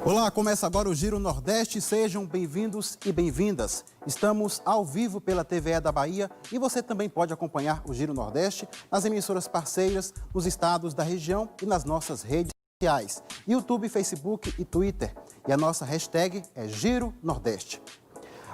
Olá, começa agora o Giro Nordeste. Sejam bem-vindos e bem-vindas. Estamos ao vivo pela TVE da Bahia e você também pode acompanhar o Giro Nordeste nas emissoras parceiras, nos estados da região e nas nossas redes sociais, YouTube, Facebook e Twitter. E a nossa hashtag é Giro Nordeste.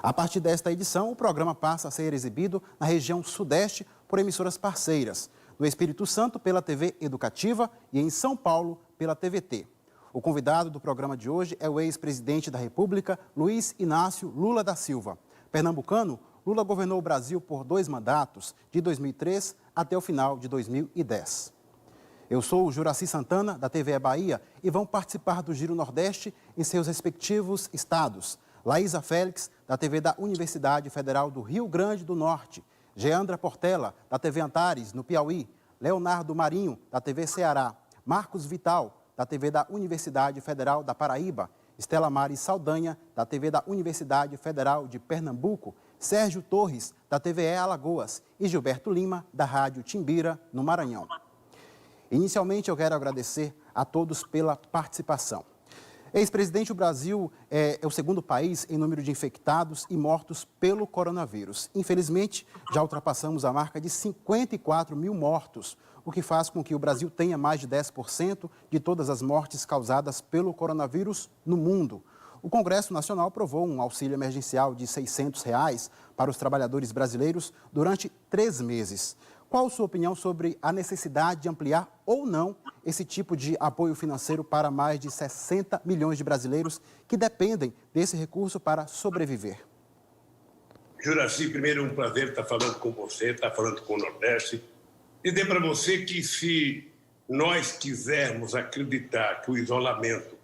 A partir desta edição, o programa passa a ser exibido na região Sudeste por emissoras parceiras, no Espírito Santo pela TV Educativa e em São Paulo pela TVT. O convidado do programa de hoje é o ex-presidente da República, Luiz Inácio Lula da Silva. Pernambucano, Lula governou o Brasil por 2 mandatos, de 2003 até o final de 2010. Eu sou o Juraci Santana, da TVE Bahia, e vão participar do Giro Nordeste em seus respectivos estados. Laísa Félix, da TV da Universidade Federal do Rio Grande do Norte. Geandra Portela, da TV Antares, no Piauí. Leonardo Marinho, da TV Ceará. Marcos Vital, da TV da Universidade Federal da Paraíba, Estela Mari Saldanha, da TV da Universidade Federal de Pernambuco, Sérgio Torres, da TVE Alagoas e Gilberto Lima, da Rádio Timbira, no Maranhão. Inicialmente, eu quero agradecer a todos pela participação. Ex-presidente, o Brasil é o segundo país em número de infectados e mortos pelo coronavírus. Infelizmente, já ultrapassamos a marca de 54 mil mortos, o que faz com que o Brasil tenha mais de 10% de todas as mortes causadas pelo coronavírus no mundo. O Congresso Nacional aprovou um auxílio emergencial de R$ 600 para os trabalhadores brasileiros durante 3 meses. Qual a sua opinião sobre a necessidade de ampliar ou não esse tipo de apoio financeiro para mais de 60 milhões de brasileiros que dependem desse recurso para sobreviver? Juraci, primeiro é um prazer estar falando com você, estar falando com o Nordeste. Dizer para você que se nós quisermos acreditar que o isolamento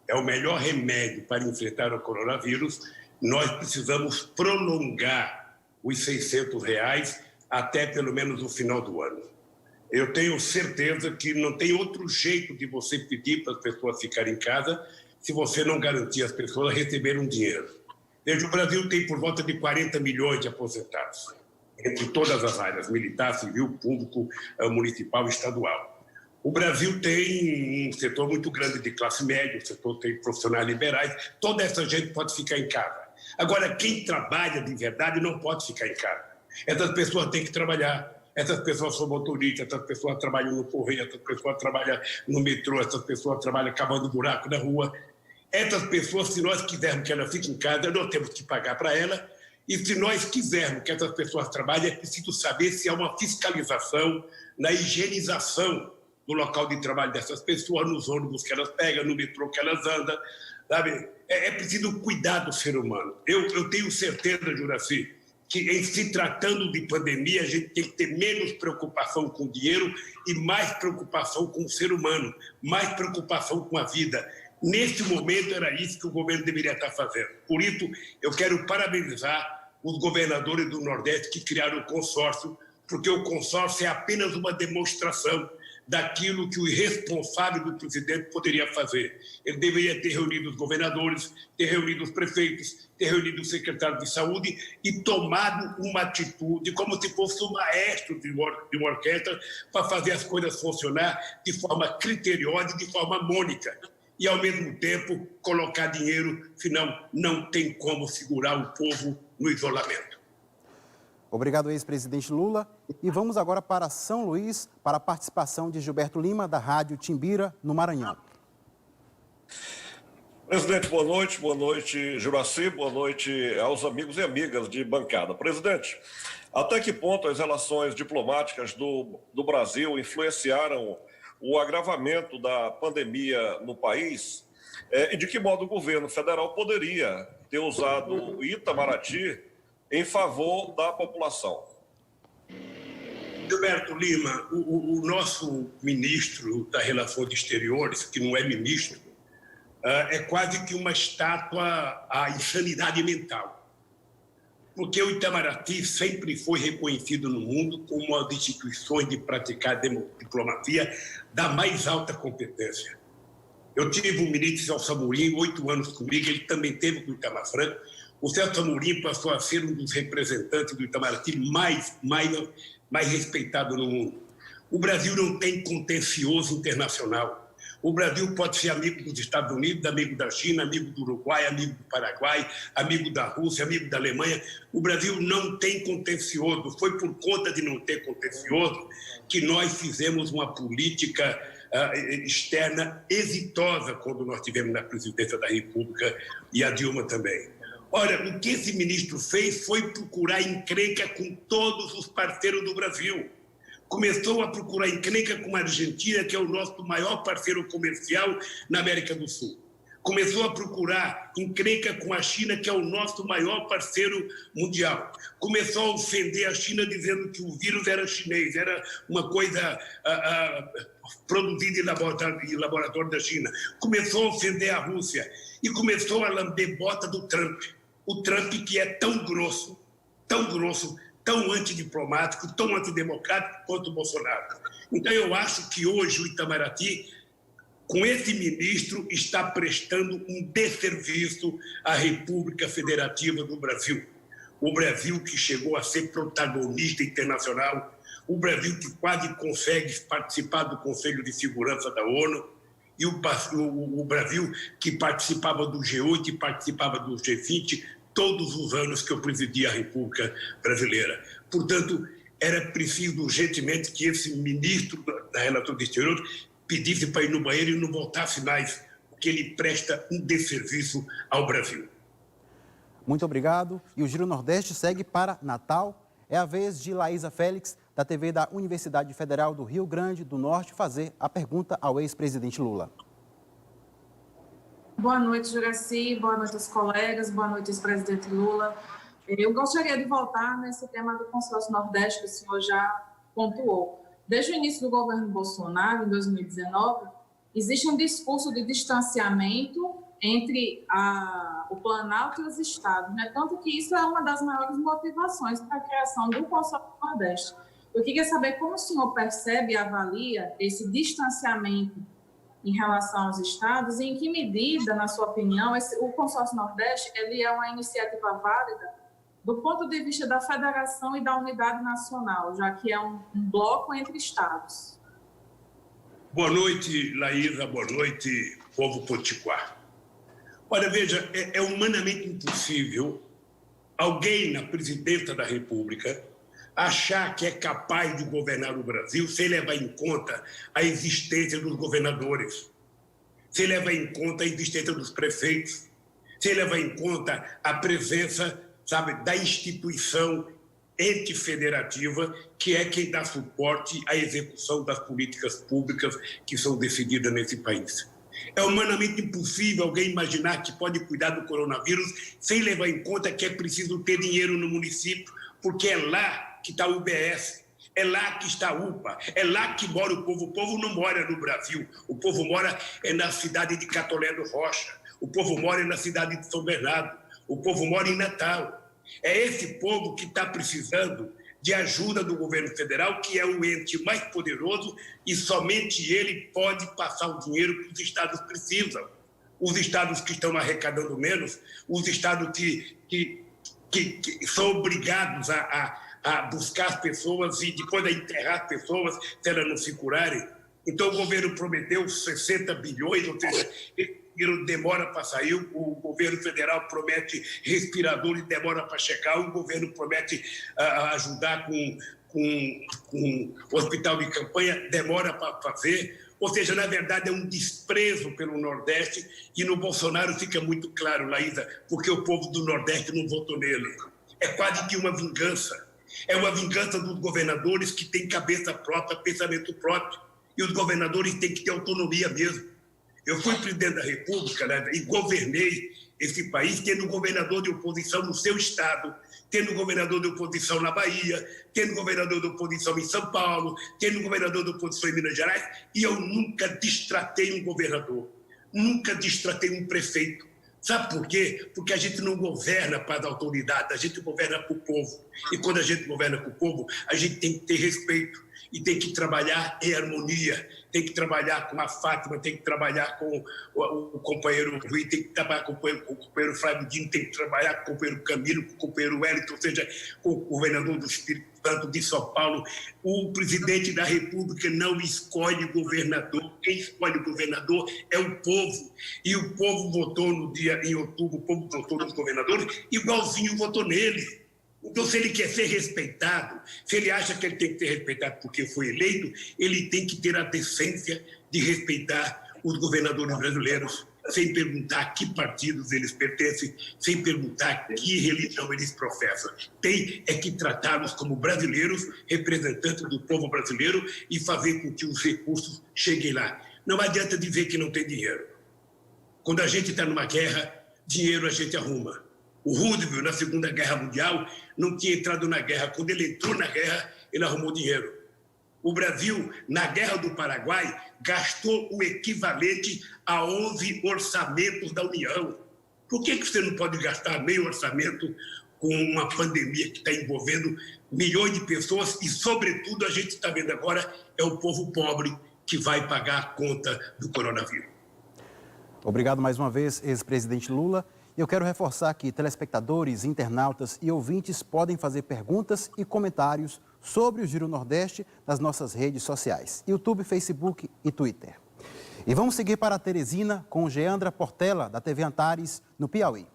é o melhor remédio para enfrentar o coronavírus, nós precisamos prolongar os R$ 600 até pelo menos o final do ano. Eu tenho certeza que não tem outro jeito de você pedir para as pessoas ficarem em casa se você não garantir às pessoas receberem um dinheiro. Veja, o Brasil tem por volta de 40 milhões de aposentados, entre todas as áreas, militar, civil, público, municipal e estadual. O Brasil tem um setor muito grande de classe média, o setor tem profissionais liberais, toda essa gente pode ficar em casa. Agora, quem trabalha de verdade não pode ficar em casa. Essas pessoas têm que trabalhar, essas pessoas são motoristas, essas pessoas trabalham no correio, essas pessoas trabalham no metrô, essas pessoas trabalham cavando buraco na rua. Essas pessoas, se nós quisermos que elas fiquem em casa, nós temos que pagar para elas. E se nós quisermos que essas pessoas trabalhem, é preciso saber se há uma fiscalização na higienização do local de trabalho dessas pessoas, nos ônibus que elas pegam, no metrô que elas andam, sabe? É preciso cuidar do ser humano. Eu tenho certeza, Juraci, que em se tratando de pandemia, a gente tem que ter menos preocupação com o dinheiro e mais preocupação com o ser humano, mais preocupação com a vida. Neste momento, era isso que o governo deveria estar fazendo. Por isso, eu quero parabenizar os governadores do Nordeste que criaram o consórcio, porque o consórcio é apenas uma demonstração daquilo que o irresponsável do presidente poderia fazer. Ele deveria ter reunido os governadores, ter reunido os prefeitos, ter reunido os secretários de saúde e tomado uma atitude como se fosse um maestro de uma orquestra para fazer as coisas funcionar de forma criteriosa e de forma harmônica. E, ao mesmo tempo, colocar dinheiro, senão não tem como segurar o povo no isolamento. Obrigado, ex-presidente Lula. E vamos agora para São Luís, para a participação de Gilberto Lima, da Rádio Timbira, no Maranhão. Presidente, boa noite, Juraci, boa noite aos amigos e amigas de bancada. Presidente, até que ponto as relações diplomáticas do Brasil influenciaram o agravamento da pandemia no país e de que modo o governo federal poderia ter usado o Itamaraty em favor da população? Gilberto Lima, o nosso ministro das Relações Exteriores, que não é ministro, é quase que uma estátua à insanidade mental. Porque o Itamaraty sempre foi reconhecido no mundo como uma das instituições de praticar diplomacia da mais alta competência. Eu tive o ministro Celso Amorim, 8 anos comigo, ele também teve com o Itamar Franco. O Celso Amorim passou a ser um dos representantes do Itamaraty mais respeitado no mundo. O Brasil não tem contencioso internacional. O Brasil pode ser amigo dos Estados Unidos, amigo da China, amigo do Uruguai, amigo do Paraguai, amigo da Rússia, amigo da Alemanha. O Brasil não tem contencioso. Foi por conta de não ter contencioso que nós fizemos uma política externa exitosa quando nós tivemos na presidência da República e a Dilma também. Olha, o que esse ministro fez foi procurar encrenca com todos os parceiros do Brasil. Começou a procurar encrenca com a Argentina, que é o nosso maior parceiro comercial na América do Sul. Começou a procurar encrenca com a China, que é o nosso maior parceiro mundial. Começou a ofender a China dizendo que o vírus era chinês, era uma coisa produzida em laboratório da China. Começou a ofender a Rússia e começou a lamber bota do Trump. O Trump que é tão grosso, tão antidiplomático, tão antidemocrático quanto o Bolsonaro. Então, eu acho que hoje o Itamaraty, com esse ministro, está prestando um desserviço à República Federativa do Brasil. O Brasil que chegou a ser protagonista internacional, o Brasil que quase consegue participar do Conselho de Segurança da ONU, e o Brasil que participava do G8 e participava do G20 todos os anos que eu presidi a República Brasileira. Portanto, era preciso urgentemente que esse ministro da Relações Exteriores pedisse para ir no banheiro e não voltasse mais, porque ele presta um desserviço ao Brasil. Muito obrigado. E o Giro Nordeste segue para Natal. É a vez de Laísa Félix, da TV da Universidade Federal do Rio Grande do Norte, fazer a pergunta ao ex-presidente Lula. Boa noite, Juracy. Boa noite aos colegas. Boa noite, ex-presidente Lula. Eu gostaria de voltar nesse tema do consórcio Nordeste que o senhor já pontuou. Desde o início do governo Bolsonaro, em 2019, existe um discurso de distanciamento entre o Planalto e os estados, né? Tanto que isso é uma das maiores motivações para a criação do consórcio Nordeste. Eu queria saber como o senhor percebe e avalia esse distanciamento em relação aos estados e em que medida, na sua opinião, o consórcio Nordeste ele é uma iniciativa válida do ponto de vista da federação e da unidade nacional, já que é um bloco entre estados. Boa noite, Laísa. Boa noite, povo potiguar. Olha, veja, é humanamente impossível alguém na presidência da República achar que é capaz de governar o Brasil sem levar em conta a existência dos governadores, sem levar em conta a existência dos prefeitos, sem levar em conta a presença, sabe, da instituição antifederativa, que é quem dá suporte à execução das políticas públicas que são decididas nesse país. É humanamente impossível alguém imaginar que pode cuidar do coronavírus sem levar em conta que é preciso ter dinheiro no município, porque é lá que está o UBS, é lá que está a UPA, é lá que mora o povo. O povo não mora no Brasil, o povo mora na cidade de Catolé do Rocha, o povo mora na cidade de São Bernardo, o povo mora em Natal. É esse povo que está precisando de ajuda do governo federal, que é o ente mais poderoso e somente ele pode passar o dinheiro que os estados precisam. Os estados que estão arrecadando menos, os estados que são obrigados a buscar as pessoas e depois a enterrar as pessoas se elas não se curarem. Então o governo prometeu 60 bilhões, ou seja, dinheiro demora para sair, o governo federal promete respirador e demora para chegar, o governo promete ajudar com o hospital de campanha, demora para fazer. Ou seja, na verdade, é um desprezo pelo Nordeste e no Bolsonaro fica muito claro, Laísa, porque o povo do Nordeste não votou nele. É quase que uma vingança. É uma vingança dos governadores que têm cabeça própria, pensamento próprio. E os governadores têm que ter autonomia mesmo. Eu fui presidente da República, né, e governei esse país tendo governador de oposição no seu estado, tendo governador de oposição na Bahia, tendo governador de oposição em São Paulo, tendo governador de oposição em Minas Gerais, e eu nunca destratei um governador, nunca destratei um prefeito. Sabe por quê? Porque a gente não governa para as autoridades, a gente governa para o povo. E quando a gente governa para o povo, a gente tem que ter respeito. e tem que trabalhar em harmonia, tem que trabalhar com a Fátima, tem que trabalhar com o companheiro Rui, tem que trabalhar com o companheiro Flávio Dino, tem que trabalhar com o companheiro Camilo, com o companheiro Wellington, ou seja, com o governador do Espírito Santo de São Paulo. O presidente da República não escolhe governador, quem escolhe o governador é o povo. E o povo votou em outubro, o povo votou nos governadores, igualzinho votou nele. Então, se ele quer ser respeitado, se ele acha que ele tem que ser respeitado porque foi eleito, ele tem que ter a decência de respeitar os governadores brasileiros, sem perguntar a que partidos eles pertencem, sem perguntar que religião eles professam. Tem é que tratá-los como brasileiros, representantes do povo brasileiro, e fazer com que os recursos cheguem lá. Não adianta dizer que não tem dinheiro. Quando a gente está numa guerra, dinheiro a gente arruma. O Roosevelt, na Segunda Guerra Mundial, não tinha entrado na guerra. Quando ele entrou na guerra, ele arrumou dinheiro. O Brasil, na Guerra do Paraguai, gastou o equivalente a 11 orçamentos da União. Por que você não pode gastar meio orçamento com uma pandemia que está envolvendo milhões de pessoas e, sobretudo, a gente está vendo agora, é o povo pobre que vai pagar a conta do coronavírus. Obrigado mais uma vez, ex-presidente Lula. Eu quero reforçar que telespectadores, internautas e ouvintes podem fazer perguntas e comentários sobre o Giro Nordeste nas nossas redes sociais, YouTube, Facebook e Twitter. E vamos seguir para Teresina com Geandra Portela, da TV Antares, no Piauí.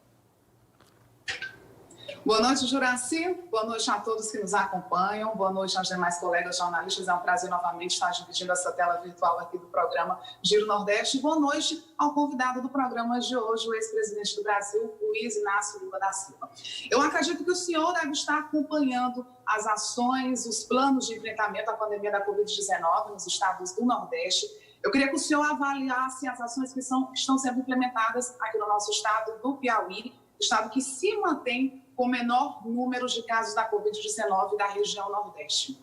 Boa noite, Juraci. Boa noite a todos que nos acompanham. Boa noite aos demais colegas jornalistas. É um prazer novamente estar dividindo essa tela virtual aqui do programa Giro Nordeste. Boa noite ao convidado do programa de hoje, o ex-presidente do Brasil, Luiz Inácio Lula da Silva. Eu acredito que o senhor deve estar acompanhando as ações, os planos de enfrentamento à pandemia da Covid-19 nos estados do Nordeste. Eu queria que o senhor avaliasse as ações que estão sendo implementadas aqui no nosso estado do Piauí, estado que se mantém com o menor número de casos da Covid-19 da região Nordeste.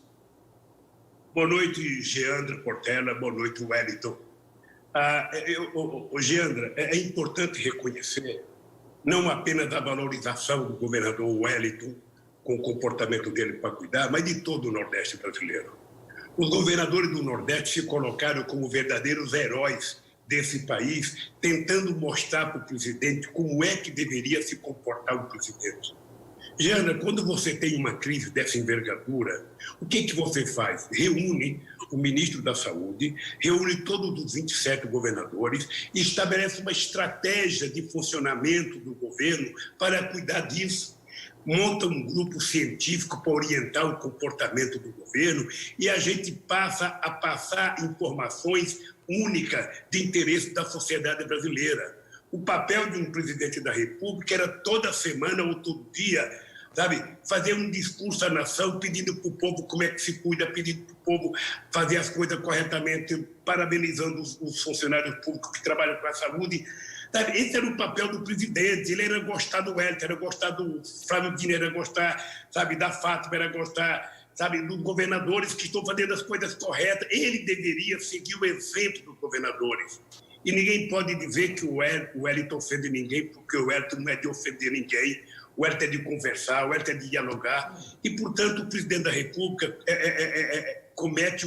Boa noite, Geandra Portela. Boa noite, Wellington. Geandra, é importante reconhecer não apenas a valorização do governador Wellington, com o comportamento dele para cuidar, mas de todo o Nordeste brasileiro. Os governadores do Nordeste se colocaram como verdadeiros heróis desse país, tentando mostrar para o presidente como é que deveria se comportar o presidente. Geandra, quando você tem uma crise dessa envergadura, o que você faz? Reúne o ministro da Saúde, reúne todos os 27 governadores e estabelece uma estratégia de funcionamento do governo para cuidar disso. Monta um grupo científico para orientar o comportamento do governo e a gente passa a passar informações únicas de interesse da sociedade brasileira. O papel de um presidente da República era toda semana ou todo dia, sabe, fazer um discurso à nação pedindo para o povo como é que se cuida, pedindo para o povo fazer as coisas corretamente, parabenizando os funcionários públicos que trabalham com a saúde. Sabe, esse era o papel do presidente. Ele era gostar do Wellington, era gostar do Flávio Dino, era gostar, sabe, da Fátima, era gostar, sabe, dos governadores que estão fazendo as coisas corretas. Ele deveria seguir o exemplo dos governadores. E ninguém pode dizer que o Wellington ofende ninguém, porque o Wellington não é de ofender ninguém, o Wellington é de conversar, o Wellington é de dialogar. E, portanto, o presidente da República comete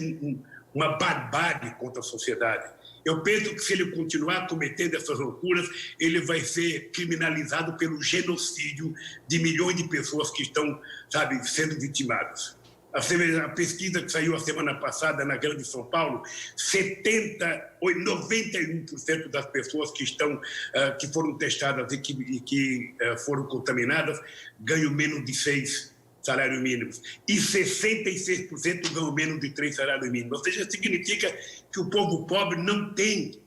uma barbárie contra a sociedade. Eu penso que se ele continuar cometendo essas loucuras, ele vai ser criminalizado pelo genocídio de milhões de pessoas que estão, sabe, sendo vitimadas. A pesquisa que saiu a semana passada na Grande São Paulo, 91% das pessoas que foram testadas e que foram contaminadas ganham menos de 6 salários mínimos. E 66% ganham menos de 3 salários mínimos. Ou seja, significa que o povo pobre não tem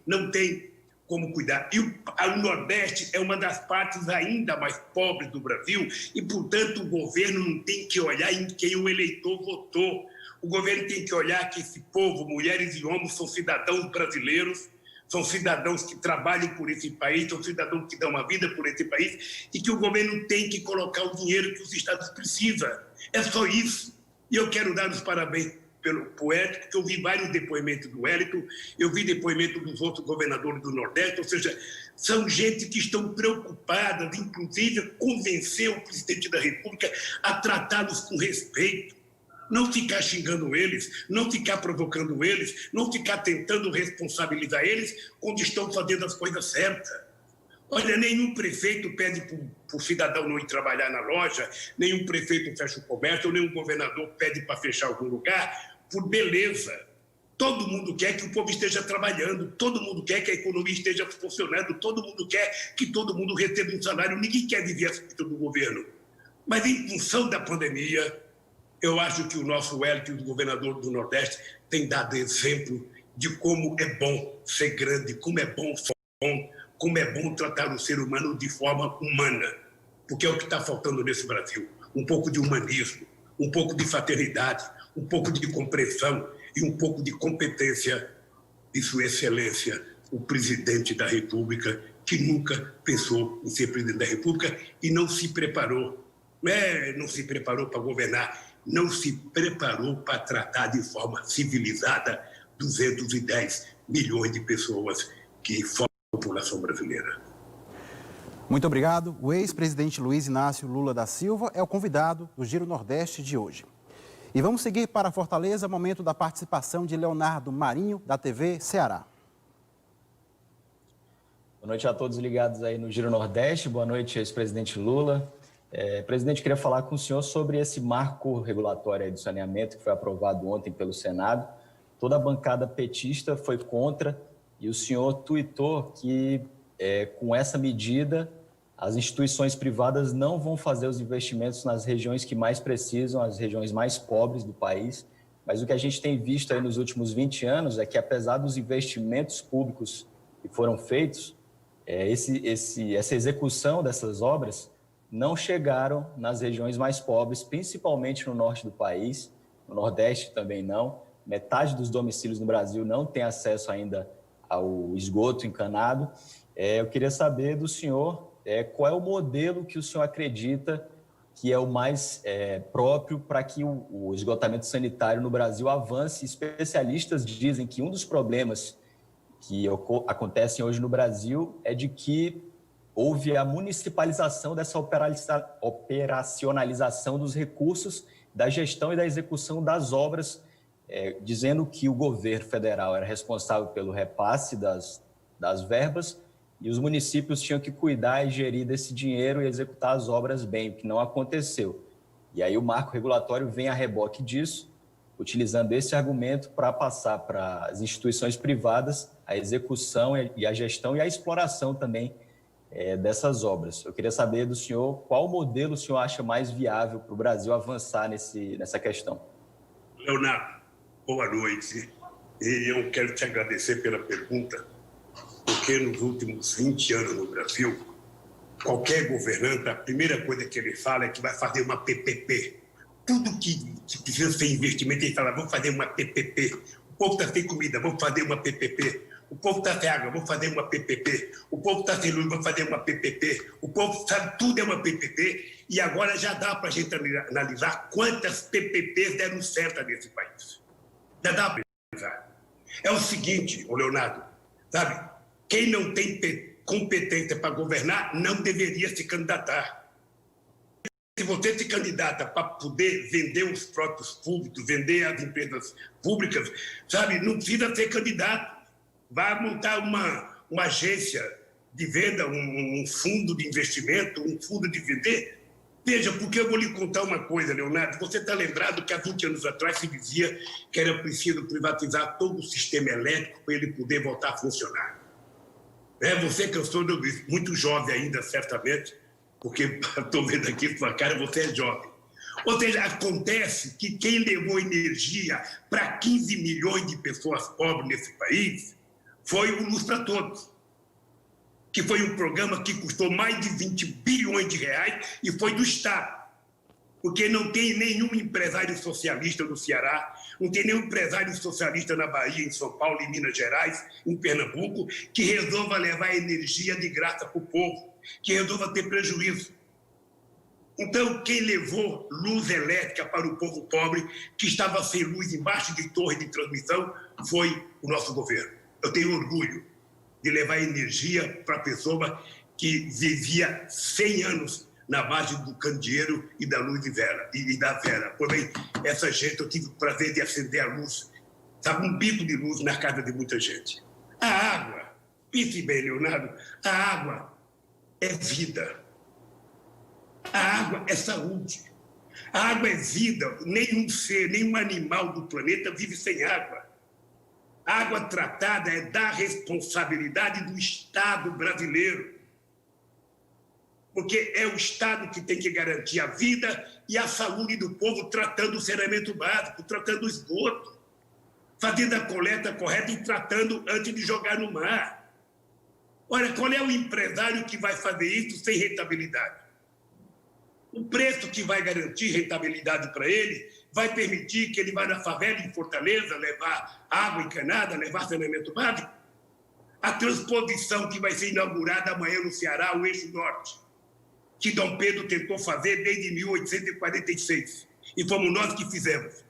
como cuidar. E o Nordeste é uma das partes ainda mais pobres do Brasil e, portanto, o governo não tem que olhar em quem o eleitor votou. O governo tem que olhar que esse povo, mulheres e homens, são cidadãos brasileiros, são cidadãos que trabalham por esse país, são cidadãos que dão uma vida por esse país e que o governo tem que colocar o dinheiro que os estados precisam. É só isso. E eu quero dar os parabéns pelo Wellington, porque eu vi vários depoimentos do Wellington, eu vi depoimentos dos outros governadores do Nordeste, ou seja, são gente que estão preocupadas, inclusive, convencer o presidente da República a tratá-los com respeito. não ficar xingando eles, não ficar provocando eles, não ficar tentando responsabilizar eles quando estão fazendo as coisas certas. Olha, nenhum prefeito pede para o cidadão não ir trabalhar na loja, nenhum prefeito fecha o comércio, nenhum governador pede para fechar algum lugar por beleza. Todo mundo quer que o povo esteja trabalhando, todo mundo quer que a economia esteja funcionando, todo mundo quer que todo mundo receba um salário, ninguém quer viver a vida do governo. Mas em função da pandemia, eu acho que o nosso Wellington, o governador do Nordeste, tem dado exemplo de como é bom ser grande, como é bom tratar o ser humano de forma humana, porque é o que está faltando nesse Brasil. Um pouco de humanismo, um pouco de fraternidade, um pouco de compreensão e um pouco de competência de Sua Excelência, o Presidente da República, que nunca pensou em ser Presidente da República e não se preparou. Não se preparou para governar, não se preparou para tratar de forma civilizada 210 milhões de pessoas que formam a população brasileira. Muito obrigado. O ex-presidente Luiz Inácio Lula da Silva é o convidado do Giro Nordeste de hoje. E vamos seguir para Fortaleza, momento da participação de Leonardo Marinho, da TV Ceará. Boa noite a todos ligados aí no Giro Nordeste. Boa noite, ex-presidente Lula. Presidente, queria falar com o senhor sobre esse marco regulatório aí do saneamento que foi aprovado ontem pelo Senado. Toda a bancada petista foi contra e o senhor tuitou que com essa medida as instituições privadas não vão fazer os investimentos nas regiões que mais precisam, as regiões mais pobres do país. Mas o que a gente tem visto aí nos últimos 20 anos é que, apesar dos investimentos públicos que foram feitos, essa execução dessas obras não chegaram nas regiões mais pobres, principalmente no norte do país, no Nordeste também não. Metade dos domicílios no Brasil não tem acesso ainda ao esgoto encanado. Eu queria saber do senhor qual é o modelo que o senhor acredita que é o mais próprio para que o esgotamento sanitário no Brasil avance. Especialistas dizem que um dos problemas que acontecem hoje no Brasil é de que houve a municipalização dessa operacionalização dos recursos, da gestão e da execução das obras, dizendo que o governo federal era responsável pelo repasse das verbas e os municípios tinham que cuidar e gerir desse dinheiro e executar as obras bem, o que não aconteceu. E aí o marco regulatório vem a reboque disso, utilizando esse argumento para passar para as instituições privadas a execução e a gestão e a exploração também dessas obras. Eu queria saber do senhor qual modelo o senhor acha mais viável para o Brasil avançar nessa questão. Leonardo, boa noite. E eu quero te agradecer pela pergunta, porque nos últimos 20 anos no Brasil, qualquer governante, a primeira coisa que ele fala é que vai fazer uma PPP. Tudo que precisa ser investimento, ele fala, vamos fazer uma PPP. O povo está sem comida, vamos fazer uma PPP. O povo está sem água, vamos fazer uma PPP. O povo está sem luz, vamos fazer uma PPP. O povo sabe, tudo é uma PPP. E agora já dá para a gente analisar quantas PPPs deram certo nesse país. Já dá para analisar. É o seguinte, Leonardo, sabe? Quem não tem competência para governar não deveria se candidatar. Se você se candidata para poder vender os próprios públicos, vender as empresas públicas, sabe? Não precisa ser candidato. Vai montar uma agência de venda, um fundo de investimento, um fundo de vender. Veja, porque eu vou lhe contar uma coisa, Leonardo. Você está lembrado que há 20 anos atrás se dizia que era preciso privatizar todo o sistema elétrico para ele poder voltar a funcionar. Você cansou de ouvir, muito jovem ainda, certamente, porque estou vendo aqui sua cara, você é jovem. Ou seja, acontece que quem levou energia para 15 milhões de pessoas pobres nesse país foi o Luz para Todos, que foi um programa que custou mais de 20 bilhões de reais e foi do Estado. Porque não tem nenhum empresário socialista no Ceará, não tem nenhum empresário socialista na Bahia, em São Paulo, em Minas Gerais, em Pernambuco, que resolva levar energia de graça para o povo, que resolva ter prejuízo. Então, quem levou luz elétrica para o povo pobre, que estava sem luz embaixo de torre de transmissão, foi o nosso governo. Eu tenho orgulho de levar energia para a pessoa que vivia 100 anos na margem do Candeeiro e da Luz de Vera, e da Vera. Porém, essa gente, eu tive o prazer de acender a luz, sabe, um bico de luz na casa de muita gente. A água, pense bem, Leonardo, a água é vida. A água é saúde. A água é vida. Nenhum ser, nenhum animal do planeta vive sem água. A água tratada é da responsabilidade do Estado brasileiro. Porque é o Estado que tem que garantir a vida e a saúde do povo, tratando o saneamento básico, tratando o esgoto, fazendo a coleta correta e tratando antes de jogar no mar. Olha, qual é o empresário que vai fazer isso sem rentabilidade? O preço que vai garantir rentabilidade para ele vai permitir que ele vá na favela em Fortaleza levar água encanada, levar saneamento básico? A transposição que vai ser inaugurada amanhã no Ceará, o Eixo Norte, que Dom Pedro tentou fazer desde 1846. E fomos nós que fizemos.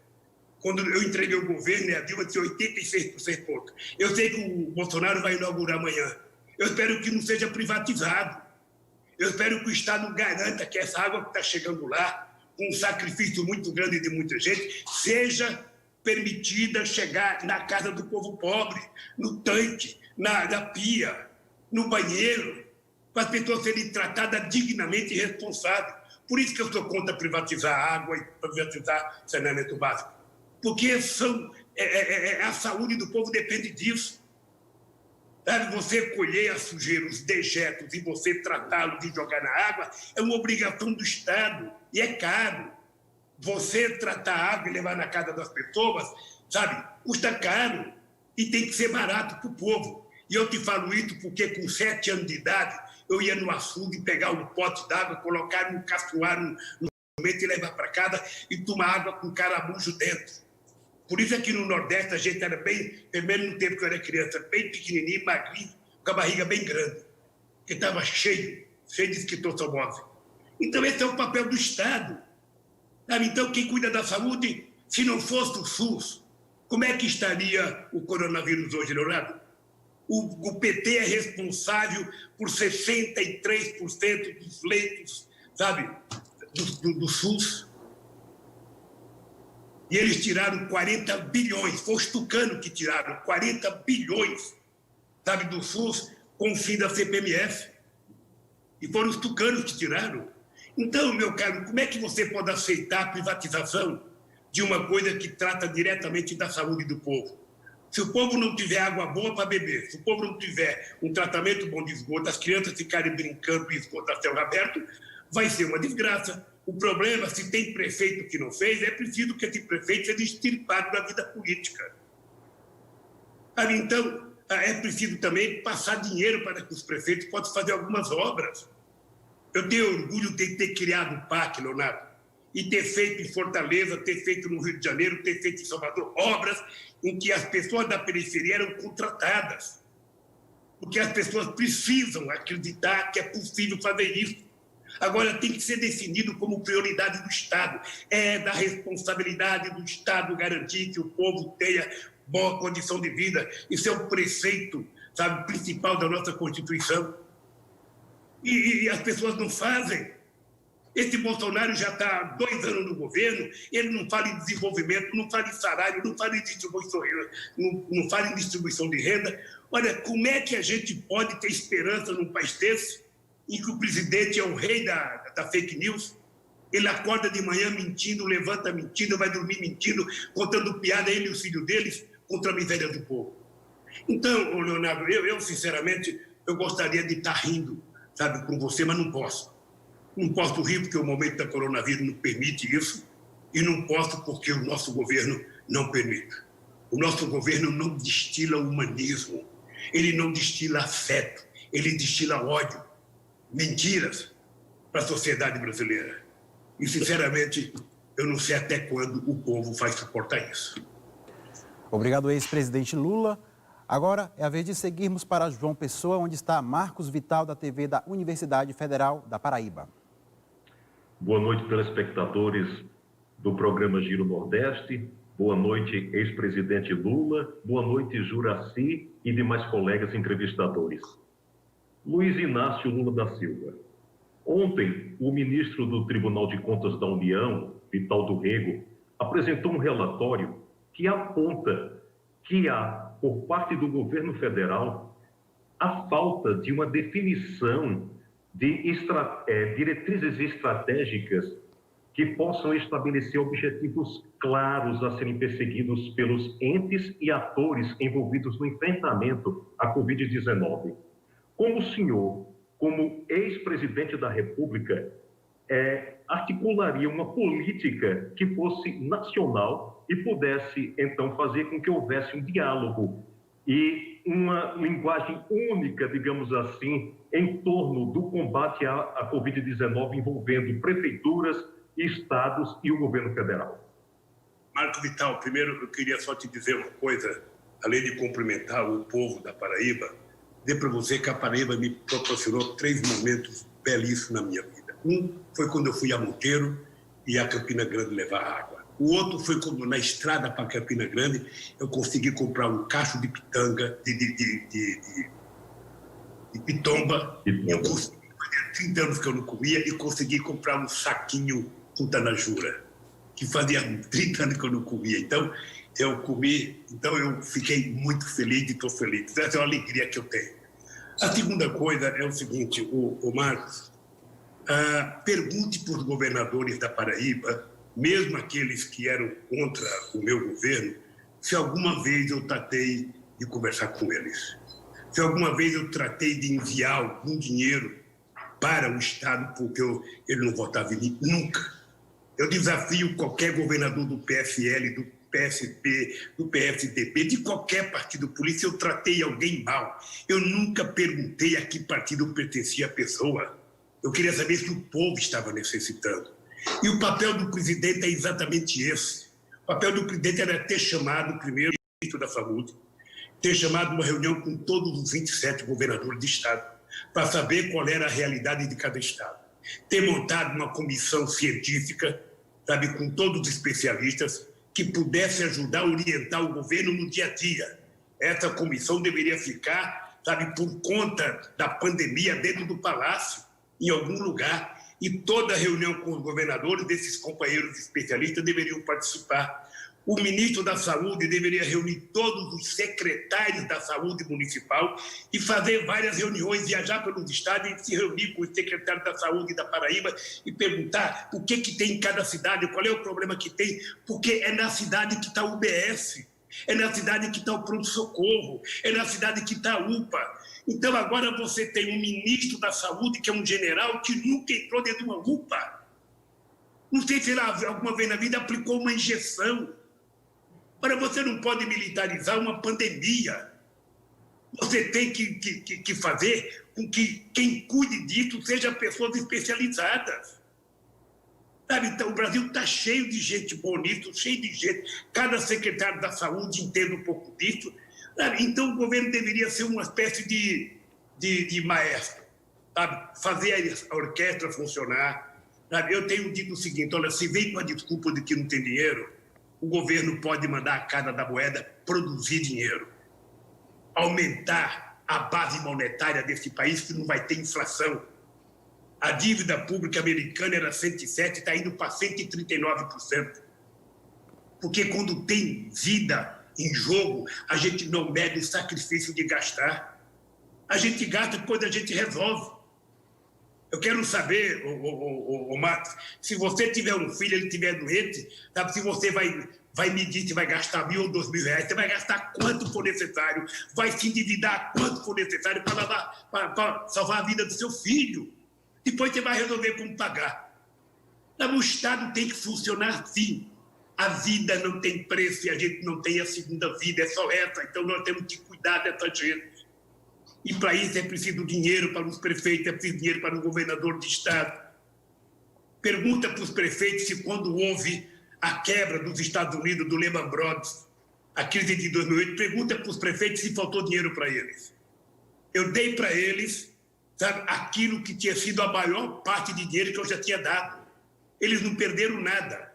Quando eu entreguei o governo, a Dilma tinha 86% ponto. Eu sei que o Bolsonaro vai inaugurar amanhã. Eu espero que não seja privatizado. Eu espero que o Estado garanta que essa água que está chegando lá, com um sacrifício muito grande de muita gente, seja permitida chegar na casa do povo pobre, no tanque, na pia, no banheiro, para as pessoas serem tratadas dignamente e responsáveis. Por isso que eu sou contra privatizar a água e privatizar saneamento básico. Porque a saúde do povo depende disso. Sabe, você colher a sujeira, os dejetos e você tratá-los e jogar na água é uma obrigação do Estado e é caro. Você tratar a água e levar na casa das pessoas, sabe, custa caro e tem que ser barato para o povo. E eu te falo isso porque com 7 anos de idade eu ia no açude pegar um pote d'água, colocar no caçoar no meio e levar para casa e tomar água com caramujo dentro. Por isso aqui no Nordeste a gente era bem, pelo menos no tempo que eu era criança, bem pequenininho, magrinho, com a barriga bem grande, que estava cheio de esquistossomose. Então esse é o papel do Estado. Sabe? Então quem cuida da saúde, se não fosse o SUS, como é que estaria o coronavírus hoje, Leonardo? O PT é responsável por 63% dos leitos, sabe, do SUS. E eles tiraram 40 bilhões, foi os tucanos que tiraram 40 bilhões, sabe, do SUS com o fim da CPMF. E foram os tucanos que tiraram. Então, meu caro, como é que você pode aceitar a privatização de uma coisa que trata diretamente da saúde do povo? Se o povo não tiver água boa para beber, se o povo não tiver um tratamento bom de esgoto, as crianças ficarem brincando em esgoto a céu aberto, vai ser uma desgraça. O problema, se tem prefeito que não fez, é preciso que esse prefeito seja extirpado da vida política. Então, é preciso também passar dinheiro para que os prefeitos possam fazer algumas obras. Eu tenho orgulho de ter criado o PAC, Leonardo, e ter feito em Fortaleza, ter feito no Rio de Janeiro, ter feito em Salvador, obras em que as pessoas da periferia eram contratadas. Porque as pessoas precisam acreditar que é possível fazer isso. Agora, tem que ser definido como prioridade do Estado. É da responsabilidade do Estado garantir que o povo tenha boa condição de vida. Isso é o preceito, sabe, principal da nossa Constituição. E as pessoas não fazem. Esse Bolsonaro já está há 2 anos no governo, ele não fala em desenvolvimento, não fala em salário, não fala em distribuição, não fala em distribuição de renda. Olha, como é que a gente pode ter esperança num país desse, em que o presidente é o rei da fake news? Ele acorda de manhã mentindo, levanta mentindo, vai dormir mentindo, contando piada, ele e os filhos deles, contra a miséria do povo. Então, Leonardo, eu sinceramente, eu gostaria de estar rindo, sabe, com você, mas não posso. Não posso rir porque o momento da coronavírus não permite isso e não posso porque o nosso governo não permite. O nosso governo não destila humanismo, ele não destila afeto, ele destila ódio, mentiras para a sociedade brasileira. E, sinceramente, eu não sei até quando o povo vai suportar isso. Obrigado, ex-presidente Lula. Agora é a vez de seguirmos para João Pessoa, onde está Marcos Vital, da TV da Universidade Federal da Paraíba. Boa noite, telespectadores do programa Giro Nordeste. Boa noite, ex-presidente Lula. Boa noite, Juracy e demais colegas entrevistadores. Luiz Inácio Lula da Silva. Ontem, o ministro do Tribunal de Contas da União, Vital do Rego, apresentou um relatório que aponta que há, por parte do governo federal, a falta de uma definição de diretrizes estratégicas que possam estabelecer objetivos claros a serem perseguidos pelos entes e atores envolvidos no enfrentamento à Covid-19. Como o senhor, como ex-presidente da República, articularia uma política que fosse nacional e pudesse, então, fazer com que houvesse um diálogo e uma linguagem única, digamos assim, em torno do combate à Covid-19, envolvendo prefeituras, estados e o governo federal? Marco Vital, primeiro eu queria só te dizer uma coisa, além de cumprimentar o povo da Paraíba, dizer para você que a Paraíba me proporcionou 3 momentos belíssimos na minha vida. Um foi quando eu fui a Monteiro e a Campina Grande levar água. O outro foi quando, na estrada para Campina Grande, eu consegui comprar um cacho de pitanga, de pitomba. Eu consegui, fazia 30 anos que eu não comia, e consegui comprar um saquinho com tanajura, que fazia 30 anos que eu não comia. Então, eu comi, então eu fiquei muito feliz e estou feliz. Essa é uma alegria que eu tenho. A segunda coisa é o seguinte, o Marcos, pergunte para os governadores da Paraíba, mesmo aqueles que eram contra o meu governo, se alguma vez eu tratei de conversar com eles. Se alguma vez eu tratei de enviar algum dinheiro para o Estado porque ele não votava em mim. Nunca. Eu desafio qualquer governador do PSL, do PSB, do PSDB, de qualquer partido político, se eu tratei alguém mal. Eu nunca perguntei a que partido pertencia a pessoa. Eu queria saber se o povo estava necessitando. E o papel do presidente é exatamente esse. O papel do presidente era ter chamado primeiro o ministro da Saúde, ter chamado uma reunião com todos os 27 governadores de estado, para saber qual era a realidade de cada estado. Ter montado uma comissão científica, sabe, com todos os especialistas, que pudesse ajudar a orientar o governo no dia a dia. Essa comissão deveria ficar, sabe, por conta da pandemia dentro do palácio, em algum lugar, e toda reunião com os governadores, desses companheiros especialistas, deveriam participar. O ministro da Saúde deveria reunir todos os secretários da Saúde municipal e fazer várias reuniões, viajar pelos estados e se reunir com os secretários da Saúde da Paraíba e perguntar o que tem em cada cidade, qual é o problema que tem, porque é na cidade que está o UBS, é na cidade que está o pronto-socorro, é na cidade que está a UPA. Então agora você tem um ministro da Saúde que é um general que nunca entrou dentro de uma UPA. Não sei se ele alguma vez na vida aplicou uma injeção. Ora, você não pode militarizar uma pandemia. Você tem que fazer com que quem cuide disso seja pessoas especializadas. Sabe, então, o Brasil está cheio de gente boa nisso, cheio de gente. Cada secretário da Saúde entende um pouco disso. Sabe? Então, o governo deveria ser uma espécie de maestro, sabe? Fazer a orquestra funcionar. Sabe? Eu tenho dito o seguinte, olha, se vem com a desculpa de que não tem dinheiro, o governo pode mandar a Casa da Moeda produzir dinheiro, aumentar a base monetária desse país, que não vai ter inflação. A dívida pública americana era 107%, está indo para 139%. Porque quando tem vida em jogo, a gente não mede o sacrifício de gastar. A gente gasta, depois a gente resolve. Eu quero saber, Marcos, se você tiver um filho, ele estiver doente, sabe, se você vai medir se vai gastar 1.000 ou 2.000 reais, você vai gastar quanto for necessário, vai se endividar quanto for necessário para salvar a vida do seu filho. Depois você vai resolver como pagar. Então, o Estado tem que funcionar assim. A vida não tem preço e a gente não tem a segunda vida, é só essa. Então nós temos que cuidar dessa gente. E para isso é preciso dinheiro para os prefeitos, é preciso dinheiro para o governador de estado. Pergunta para os prefeitos se quando houve a quebra dos Estados Unidos, do Lehman Brothers, a crise de 2008, pergunta para os prefeitos se faltou dinheiro para eles. Eu dei para eles, sabe, aquilo que tinha sido a maior parte de dinheiro que eu já tinha dado. Eles não perderam nada.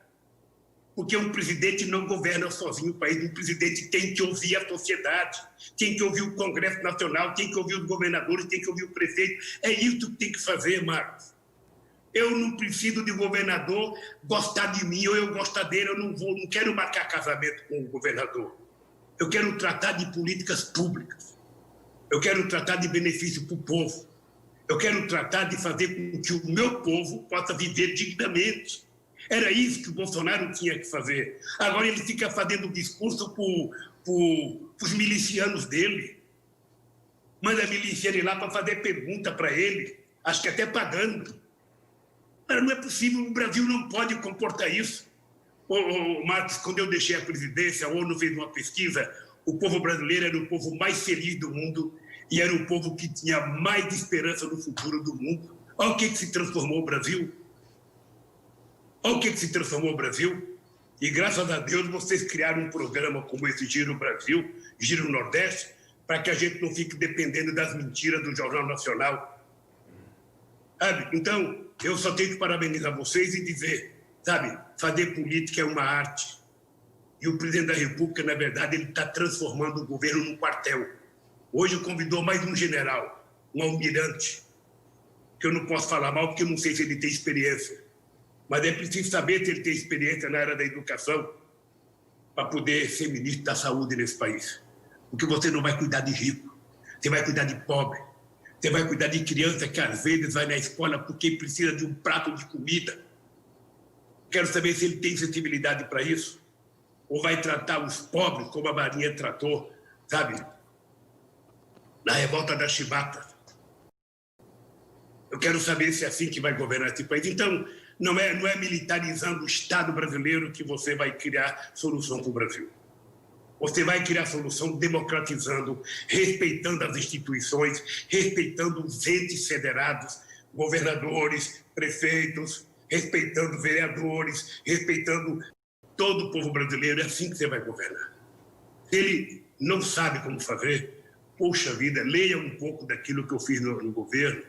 Porque um presidente não governa sozinho o país, um presidente tem que ouvir a sociedade, tem que ouvir o Congresso Nacional, tem que ouvir os governadores, tem que ouvir o prefeito. É isso que tem que fazer, Marcos. Eu não preciso de governador gostar de mim ou eu gostar dele. Eu não quero marcar casamento com o governador. Eu quero tratar de políticas públicas. Eu quero tratar de benefício para o povo. Eu quero tratar de fazer com que o meu povo possa viver dignamente. Era isso que o Bolsonaro tinha que fazer. Agora ele fica fazendo discurso para os milicianos dele. Manda miliciano ir lá para fazer pergunta para ele, acho que até pagando. Mas não é possível, o Brasil não pode comportar isso. Marcos, quando eu deixei a presidência, a ONU fez uma pesquisa, o povo brasileiro era o povo mais feliz do mundo e era o povo que tinha mais esperança no futuro do mundo. Olha o que se transformou o Brasil. Olha o que se transformou o Brasil. E graças a Deus vocês criaram um programa como esse Giro Brasil, Giro Nordeste, para que a gente não fique dependendo das mentiras do Jornal Nacional. Sabe? Então, eu só tenho que parabenizar vocês e dizer, sabe, fazer política é uma arte. E o presidente da República, na verdade, ele está transformando o governo num quartel. Hoje convidou mais um general, um almirante, que eu não posso falar mal porque eu não sei se ele tem experiência. Mas é preciso saber se ele tem experiência na área da educação para poder ser ministro da saúde nesse país. Porque você não vai cuidar de rico, você vai cuidar de pobre, você vai cuidar de criança que às vezes vai na escola porque precisa de um prato de comida. Quero saber se ele tem sensibilidade para isso. Ou vai tratar os pobres como a Marinha tratou, sabe, na revolta da Chibata. Eu quero saber se é assim que vai governar esse país. Então, não é militarizando o Estado brasileiro que você vai criar solução para o Brasil. Você vai criar solução democratizando, respeitando as instituições, respeitando os entes federados, governadores, prefeitos, respeitando vereadores, respeitando todo o povo brasileiro. É assim que você vai governar. Se ele não sabe como fazer, poxa vida, leia um pouco daquilo que eu fiz no governo.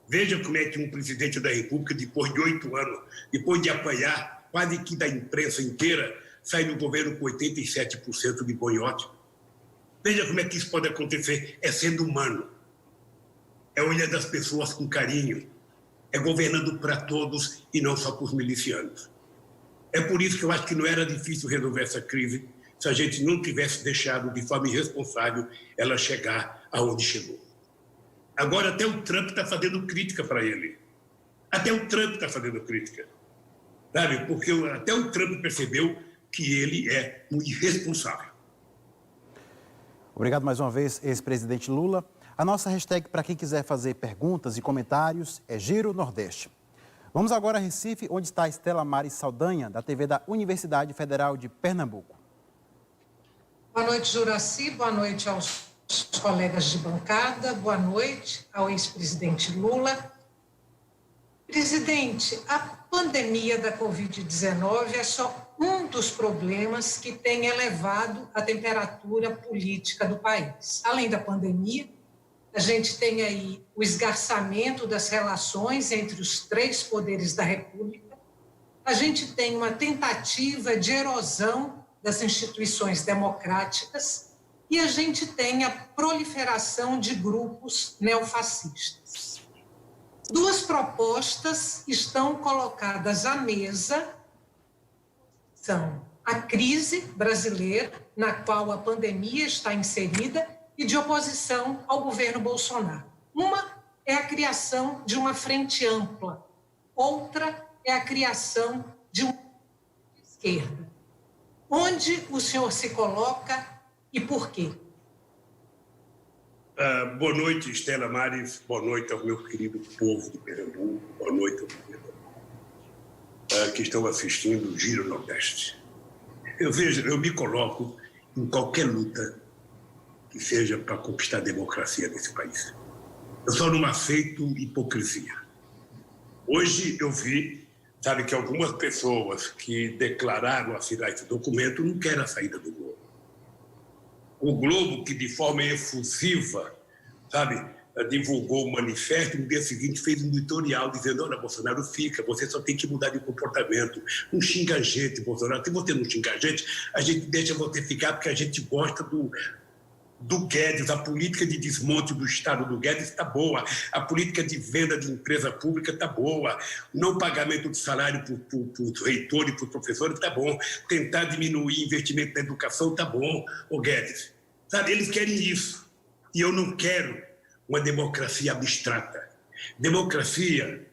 Veja como é que um presidente da República, depois de 8 anos, depois de apanhar quase que da imprensa inteira, sai do governo com 87% de boiote. Veja como é que isso pode acontecer. É sendo humano. É olhando as pessoas com carinho. É governando para todos e não só para os milicianos. É por isso que eu acho que não era difícil resolver essa crise se a gente não tivesse deixado de forma irresponsável ela chegar aonde chegou. Agora até o Trump está fazendo crítica para ele. Até o Trump está fazendo crítica. Sabe? Porque até o Trump percebeu que ele é um irresponsável. Obrigado mais uma vez, ex-presidente Lula. A nossa hashtag para quem quiser fazer perguntas e comentários é Giro Nordeste. Vamos agora a Recife, onde está a Estela Maris Saldanha, da TV da Universidade Federal de Pernambuco. Boa noite, Juracy. Boa noite aos colegas de bancada. Boa noite ao ex-presidente Lula. Presidente, a pandemia da Covid-19 é só um dos problemas que tem elevado a temperatura política do país. Além da pandemia, a gente tem aí o esgarçamento das relações entre os 3 poderes da República. A gente tem uma tentativa de erosão das instituições democráticas e a gente tem a proliferação de grupos neofascistas. 2 propostas estão colocadas à mesa, são a crise brasileira, na qual a pandemia está inserida, e de oposição ao governo Bolsonaro. Uma é a criação de uma frente ampla, outra é a criação de uma esquerda. Onde o senhor se coloca e por quê? Boa noite, Estela Maris. Boa noite ao meu querido povo de Pernambuco. Boa noite ao governador que estão assistindo o Giro Nordeste. Eu me coloco em qualquer luta que seja para conquistar a democracia nesse país. Eu só não aceito hipocrisia. Hoje eu vi, sabe, que algumas pessoas que declararam assinar esse documento não querem a saída do Globo. O Globo, que de forma efusiva, sabe, divulgou o manifesto, no dia seguinte fez um editorial dizendo: olha, Bolsonaro, fica, você só tem que mudar de comportamento. Não xinga a gente, Bolsonaro. Se você não xingar a gente deixa você ficar porque a gente gosta do do Guedes, a política de desmonte do Estado do Guedes está boa, a política de venda de empresa pública está boa, não pagamento de salário para os reitores e para os professores está bom, tentar diminuir investimento na educação está bom, o Guedes. Sabe, eles querem isso. E eu não quero uma democracia abstrata. Democracia,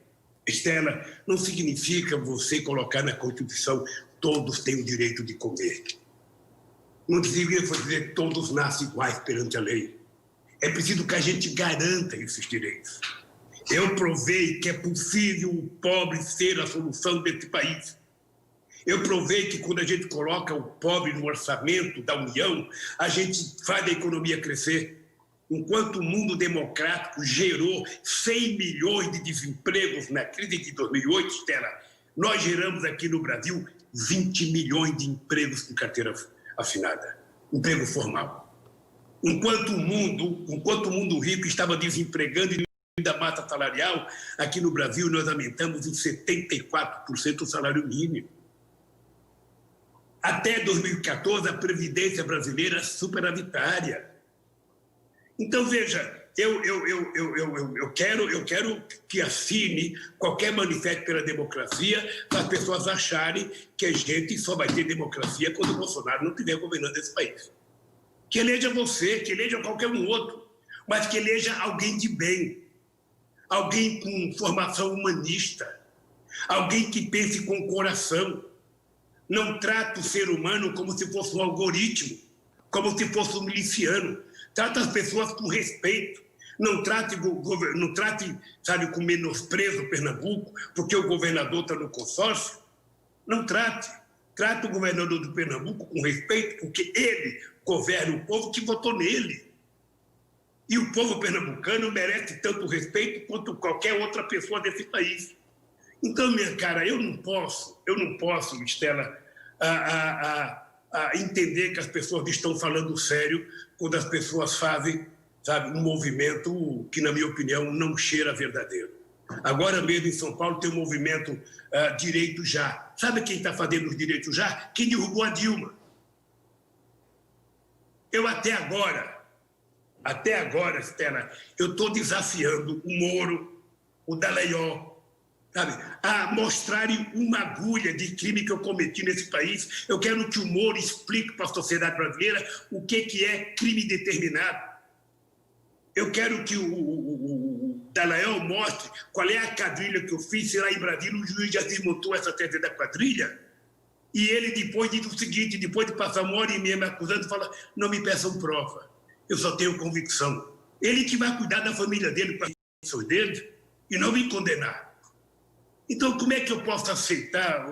Estela, não significa você colocar na Constituição todos têm o direito de comer. Não significa dizer que todos nascem iguais perante a lei. É preciso que a gente garanta esses direitos. Eu provei que é possível o pobre ser a solução desse país. Eu provei que quando a gente coloca o pobre no orçamento da União, a gente faz a economia crescer. Enquanto o mundo democrático gerou 100 milhões de desempregos na crise de 2008, Estela, nós geramos aqui no Brasil 20 milhões de empregos com carteira assinada, emprego formal. Enquanto o mundo rico estava desempregando e da massa salarial, aqui no Brasil nós aumentamos em 74% o salário mínimo. Até 2014, a Previdência brasileira superavitária. Então, veja, eu quero que assine qualquer manifesto pela democracia para as pessoas acharem que a gente só vai ter democracia quando o Bolsonaro não estiver governando esse país. Que eleja você, que eleja qualquer um outro, mas que eleja alguém de bem, alguém com formação humanista, alguém que pense com o coração. Não trata o ser humano como se fosse um algoritmo, como se fosse um miliciano. Trata as pessoas com respeito. Não trate, sabe, com menosprezo Pernambuco, porque o governador está no consórcio. Não trate. Trate o governador do Pernambuco com respeito, porque ele governa o povo que votou nele. E o povo pernambucano merece tanto respeito quanto qualquer outra pessoa desse país. Então, minha cara, eu não posso, Estela, entender que as pessoas estão falando sério quando as pessoas fazem, sabe, um movimento que, na minha opinião, não cheira verdadeiro. Agora mesmo em São Paulo tem um movimento Direito Já. Sabe quem está fazendo os direitos já? Quem derrubou a Dilma. Eu até agora, Estela, eu estou desafiando o Moro, o Dallagnol, sabe, a mostrarem uma agulha de crime que eu cometi nesse país. Eu quero que o Moro explique para a sociedade brasileira o que é crime determinado. Eu quero que o Dallagnol mostre qual é a quadrilha que eu fiz, se lá em Brasília o juiz já desmontou essa tese da quadrilha. E ele depois diz o seguinte, depois de passar 1h30 me acusando, fala, não me peçam prova, eu só tenho convicção. Ele que vai cuidar da família dele, com as convicções dele, e não me condenar. Então, como é que eu posso aceitar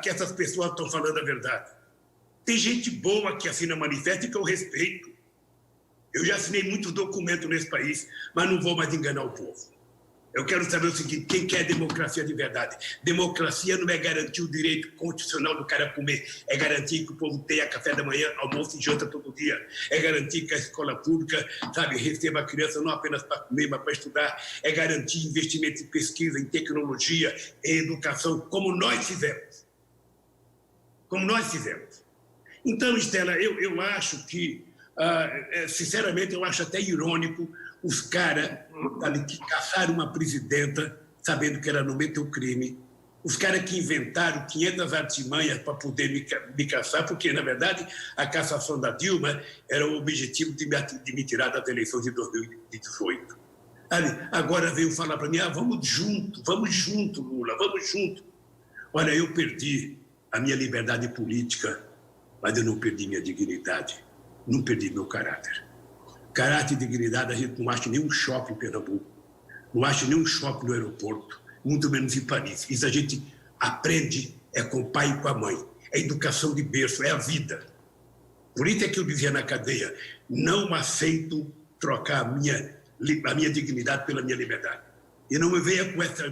que essas pessoas estão falando a verdade? Tem gente boa que assina manifesto e que eu respeito. Eu já assinei muitos documentos nesse país, mas não vou mais enganar o povo. Eu quero saber o seguinte, quem quer democracia de verdade? Democracia não é garantir o direito constitucional do cara comer, é garantir que o povo tenha café da manhã, almoço e janta todo dia. É garantir que a escola pública, sabe, receba a criança não apenas para comer, mas para estudar. É garantir investimento em pesquisa, em tecnologia, em educação, como nós fizemos. Como nós fizemos. Então, Estela, eu acho que, sinceramente, eu acho até irônico os caras que caçaram uma presidenta sabendo que ela não cometeu o crime, os caras que inventaram 500 artimanhas para poder me caçar, porque, na verdade, a cassação da Dilma era o objetivo de me tirar das eleições de 2018. Agora veio falar para mim, vamos junto, Lula, vamos junto. Olha, eu perdi a minha liberdade política, mas eu não perdi minha dignidade, não perdi meu caráter. Caráter e dignidade a gente não acha em nenhum shopping em Pernambuco, não acha em nenhum shopping no aeroporto, muito menos em Paris. Isso a gente aprende com o pai e com a mãe. É educação de berço, é a vida. Por isso é que eu dizia na cadeia, não aceito trocar a minha dignidade pela minha liberdade. E não me venha com essa,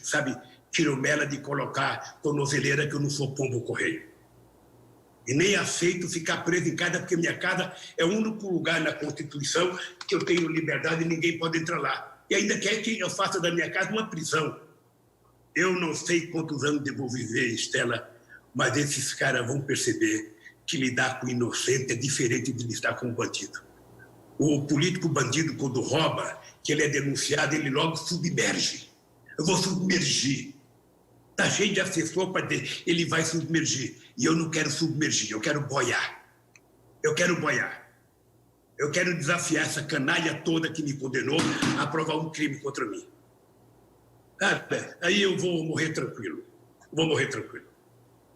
sabe, tiromela de colocar tornozeleira que eu não sou pombo correio. E nem aceito ficar preso em casa, porque minha casa é o único lugar na Constituição que eu tenho liberdade e ninguém pode entrar lá. E ainda quer que eu faça da minha casa uma prisão. Eu não sei quantos anos devo viver, Estela, mas esses caras vão perceber que lidar com o inocente é diferente de lidar com o bandido. O político bandido, quando rouba, que ele é denunciado, ele logo submerge. Eu vou submergir. Está cheio de assessor para dizer, ele vai submergir. E eu não quero submergir, eu quero boiar. Eu quero boiar. Eu quero desafiar essa canalha toda que me condenou a provar um crime contra mim. Aí eu vou morrer tranquilo. Vou morrer tranquilo.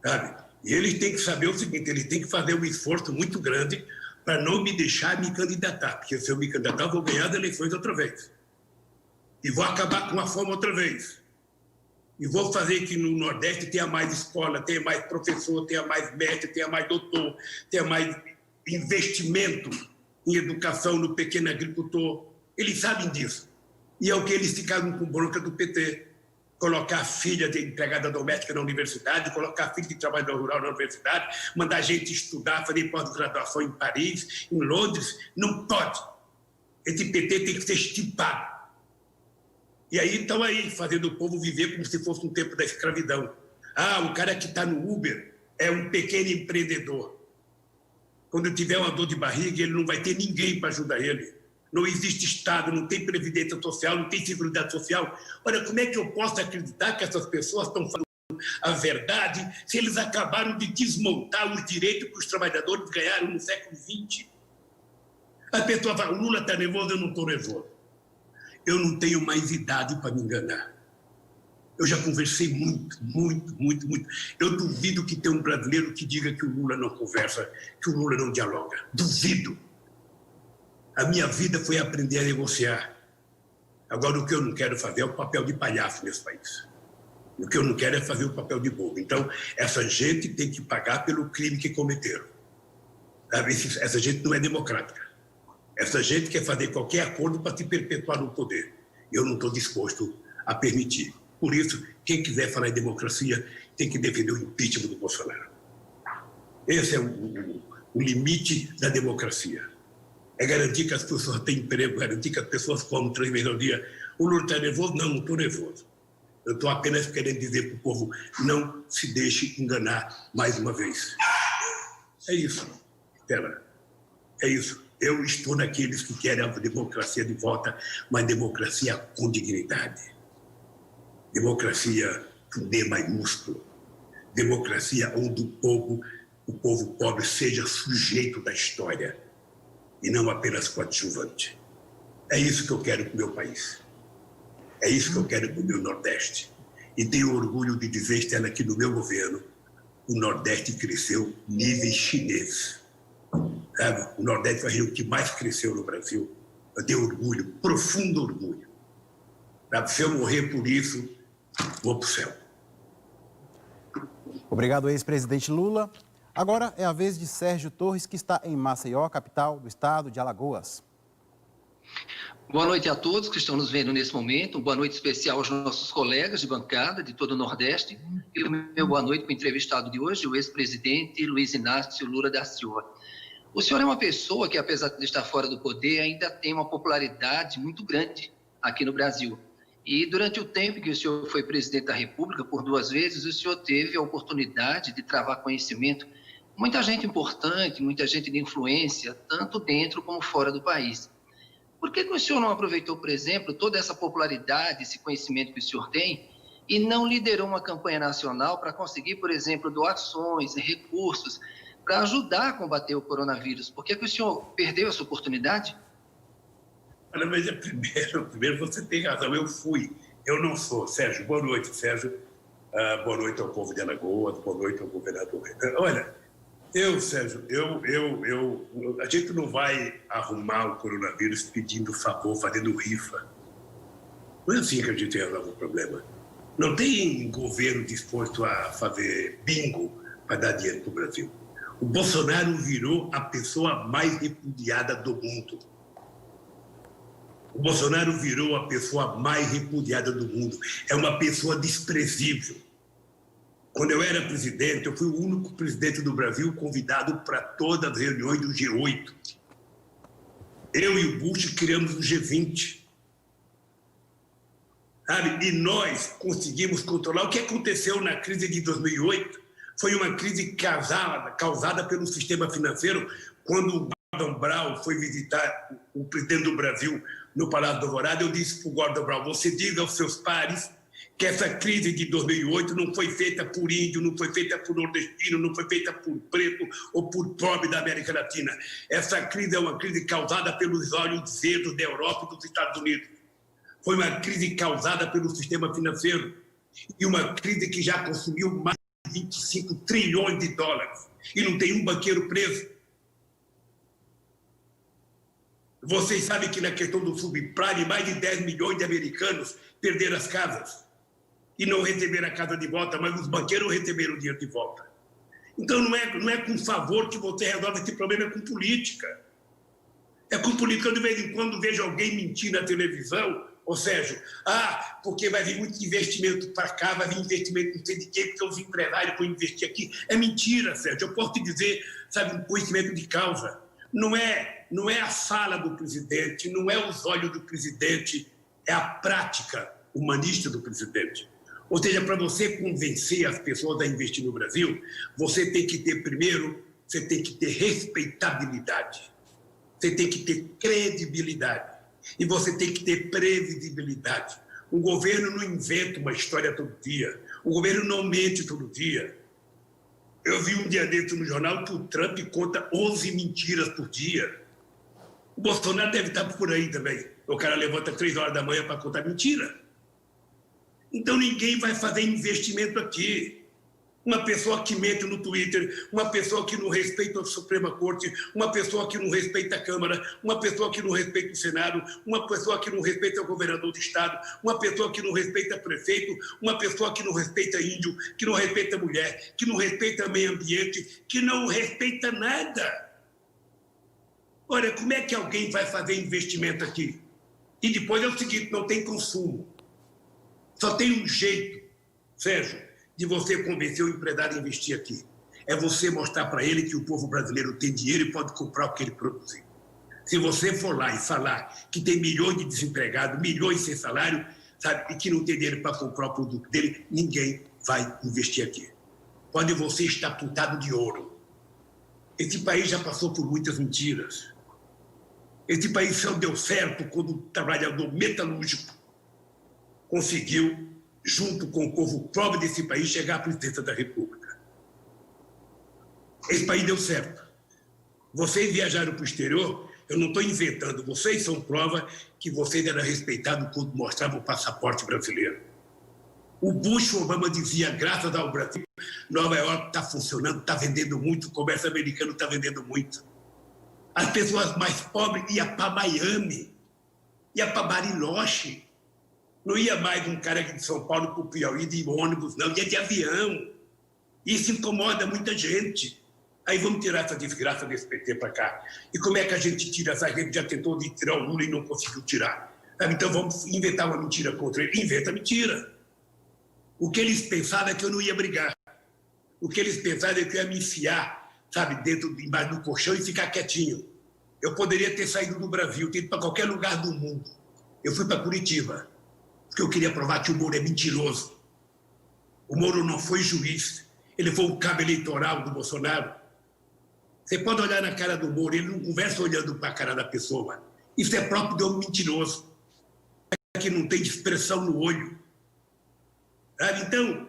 Sabe? E ele tem que saber o seguinte, ele tem que fazer um esforço muito grande para não me deixar me candidatar. Porque se eu me candidatar, eu vou ganhar as eleições outra vez. E vou acabar com a fome outra vez. E vou fazer que no Nordeste tenha mais escola, tenha mais professor, tenha mais mestre, tenha mais doutor, tenha mais investimento em educação no pequeno agricultor. Eles sabem disso. E é o que eles ficaram com bronca do PT. Colocar a filha de empregada doméstica na universidade, colocar a filha de trabalhador rural na universidade, mandar a gente estudar, fazer pós-graduação em Paris, em Londres. Não pode. Esse PT tem que ser extirpado. E aí estão aí, fazendo o povo viver como se fosse um tempo da escravidão. O cara que está no Uber é um pequeno empreendedor. Quando tiver uma dor de barriga, ele não vai ter ninguém para ajudar ele. Não existe Estado, não tem previdência social, não tem seguridade social. Olha, como é que eu posso acreditar que essas pessoas estão falando a verdade se eles acabaram de desmontar os direitos que os trabalhadores ganharam no século XX? A pessoa fala, o Lula está nervoso, eu não estou nervoso. Eu não tenho mais idade para me enganar. Eu já conversei muito. Eu duvido que tenha um brasileiro que diga que o Lula não conversa, que o Lula não dialoga. Duvido. A minha vida foi aprender a negociar. Agora, o que eu não quero fazer é o papel de palhaço nesse país. O que eu não quero é fazer o papel de bobo. Então, essa gente tem que pagar pelo crime que cometeram. Essa gente não é democrática. Essa gente quer fazer qualquer acordo para se perpetuar no poder. Eu não estou disposto a permitir. Por isso, quem quiser falar em democracia tem que defender o impeachment do Bolsonaro. Esse é o limite da democracia. É garantir que as pessoas têm emprego, garantir que as pessoas comem 3 vezes ao dia. O Lula está nervoso? Não, não estou nervoso. Eu estou apenas querendo dizer para o povo, não se deixe enganar mais uma vez. É isso. Espera. É isso. Eu estou naqueles que querem a democracia de volta, mas democracia com dignidade. Democracia com D maiúsculo. Democracia onde o povo pobre seja sujeito da história e não apenas coadjuvante. É isso que eu quero para o meu país. É isso que eu quero para o meu Nordeste. E tenho orgulho de dizer, Estela, que no meu governo, o Nordeste cresceu níveis chineses. Sabe? O Nordeste foi a região que mais cresceu no Brasil. Eu tenho orgulho, profundo orgulho. Sabe? Se eu morrer por isso, vou para o céu. Obrigado, ex-presidente Lula. Agora é a vez de Sérgio Torres, que está em Maceió, capital do estado de Alagoas. Boa noite a todos que estão nos vendo nesse momento. Boa noite especial aos nossos colegas de bancada de todo o Nordeste. E o meu boa noite para o entrevistado de hoje, o ex-presidente Luiz Inácio Lula da Silva. O senhor é uma pessoa que, apesar de estar fora do poder, ainda tem uma popularidade muito grande aqui no Brasil. E durante o tempo que o senhor foi presidente da República, por 2 vezes, o senhor teve a oportunidade de travar conhecimento. Muita gente importante, muita gente de influência, tanto dentro como fora do país. Por que o senhor não aproveitou, por exemplo, toda essa popularidade, esse conhecimento que o senhor tem e não liderou uma campanha nacional para conseguir, por exemplo, doações, recursos, para ajudar a combater o coronavírus? Por que o senhor perdeu essa oportunidade? Olha, mas primeiro você tem razão, eu não sou. Sérgio, boa noite, Sérgio. Boa noite ao povo de Alagoas, boa noite ao governador. Olha, Sérgio, a gente não vai arrumar o coronavírus pedindo favor, fazendo rifa. Não é assim que a gente resolve o problema. Não tem governo disposto a fazer bingo para dar dinheiro para o Brasil. O Bolsonaro virou a pessoa mais repudiada do mundo. O Bolsonaro virou a pessoa mais repudiada do mundo. É uma pessoa desprezível. Quando eu era presidente, eu fui o único presidente do Brasil convidado para todas as reuniões do G8. Eu e o Bush criamos o G20. Sabe? E nós conseguimos controlar. O que aconteceu na crise de 2008 Foi uma crise causada pelo sistema financeiro, quando o Gordon Brown foi visitar o presidente do Brasil no Palácio do Alvorada. Eu disse para o Gordon Brown: você diga aos seus pares que essa crise de 2008 não foi feita por índio, não foi feita por nordestino, não foi feita por preto ou por pobre da América Latina. Essa crise é uma crise causada pelos olhos verdes da Europa e dos Estados Unidos. Foi uma crise causada pelo sistema financeiro e uma crise que já consumiu mais de 25 trilhões de dólares e não tem um banqueiro preso. Vocês sabem que na questão do subprime, mais de 10 milhões de americanos perderam as casas e não receberam a casa de volta, mas os banqueiros receberam o dinheiro de volta. Então não é com favor que você resolve esse problema, é com política. É com política. Eu de vez em quando vejo alguém mentir na televisão, ou Sérgio, porque vai vir muito investimento para cá, vai vir investimento não sei de quê, porque os empresários vão investir aqui. É mentira, Sérgio. Eu posso te dizer, sabe, um conhecimento de causa. Não é a fala do presidente, não é os olhos do presidente, é a prática humanista do presidente. Ou seja, para você convencer as pessoas a investir no Brasil, você tem que ter, primeiro, você tem que ter respeitabilidade, você tem que ter credibilidade e você tem que ter previsibilidade. O governo não inventa uma história todo dia, o governo não mente todo dia. Eu vi um dia dentro no jornal que o Trump conta 11 mentiras por dia. O Bolsonaro deve estar por aí também. O cara levanta 3 horas da manhã para contar mentira. Então ninguém vai fazer investimento aqui. Uma pessoa que mente no Twitter, uma pessoa que não respeita a Suprema Corte, uma pessoa que não respeita a Câmara, uma pessoa que não respeita o Senado, uma pessoa que não respeita o governador do Estado, uma pessoa que não respeita prefeito, uma pessoa que não respeita índio, que não respeita mulher, que não respeita meio ambiente, que não respeita nada. Olha, como é que alguém vai fazer investimento aqui? E depois é o seguinte, não tem consumo. Só tem um jeito, Sérgio, de você convencer o empresário a investir aqui. É você mostrar para ele que o povo brasileiro tem dinheiro e pode comprar o que ele produzir. Se você for lá e falar que tem milhões de desempregados, milhões sem salário, sabe, e que não tem dinheiro para comprar o produto dele, ninguém vai investir aqui. Pode você estar pintado de ouro. Esse país já passou por muitas mentiras. Esse país só deu certo quando o trabalhador metalúrgico conseguiu, junto com o povo pobre desse país, chegar à presidência da República. Esse país deu certo. Vocês viajaram para o exterior, eu não estou inventando, vocês são prova que vocês eram respeitados quando mostravam o passaporte brasileiro. O Bush Obama dizia, graças ao Brasil, Nova York está funcionando, está vendendo muito, o comércio americano está vendendo muito. As pessoas mais pobres iam para Miami, iam para Bariloche. Não ia mais um cara aqui de São Paulo para o Piauí de ônibus, não, ia de avião. Isso incomoda muita gente. Aí vamos tirar essa desgraça desse PT para cá. E como é que a gente tira essa gente? Já tentou de tirar o Lula e não conseguiu tirar. Então vamos inventar uma mentira contra ele. Inventa mentira. O que eles pensavam é que eu não ia brigar. O que eles pensavam é que eu ia me enfiar, sabe, embaixo do colchão e ficar quietinho. Eu poderia ter saído do Brasil, ter ido para qualquer lugar do mundo. Eu fui para Curitiba, porque eu queria provar que o Moro é mentiroso. O Moro não foi juiz, ele foi o cabo eleitoral do Bolsonaro. Você pode olhar na cara do Moro, ele não conversa olhando para a cara da pessoa. Isso é próprio de um mentiroso, que não tem expressão no olho. Então,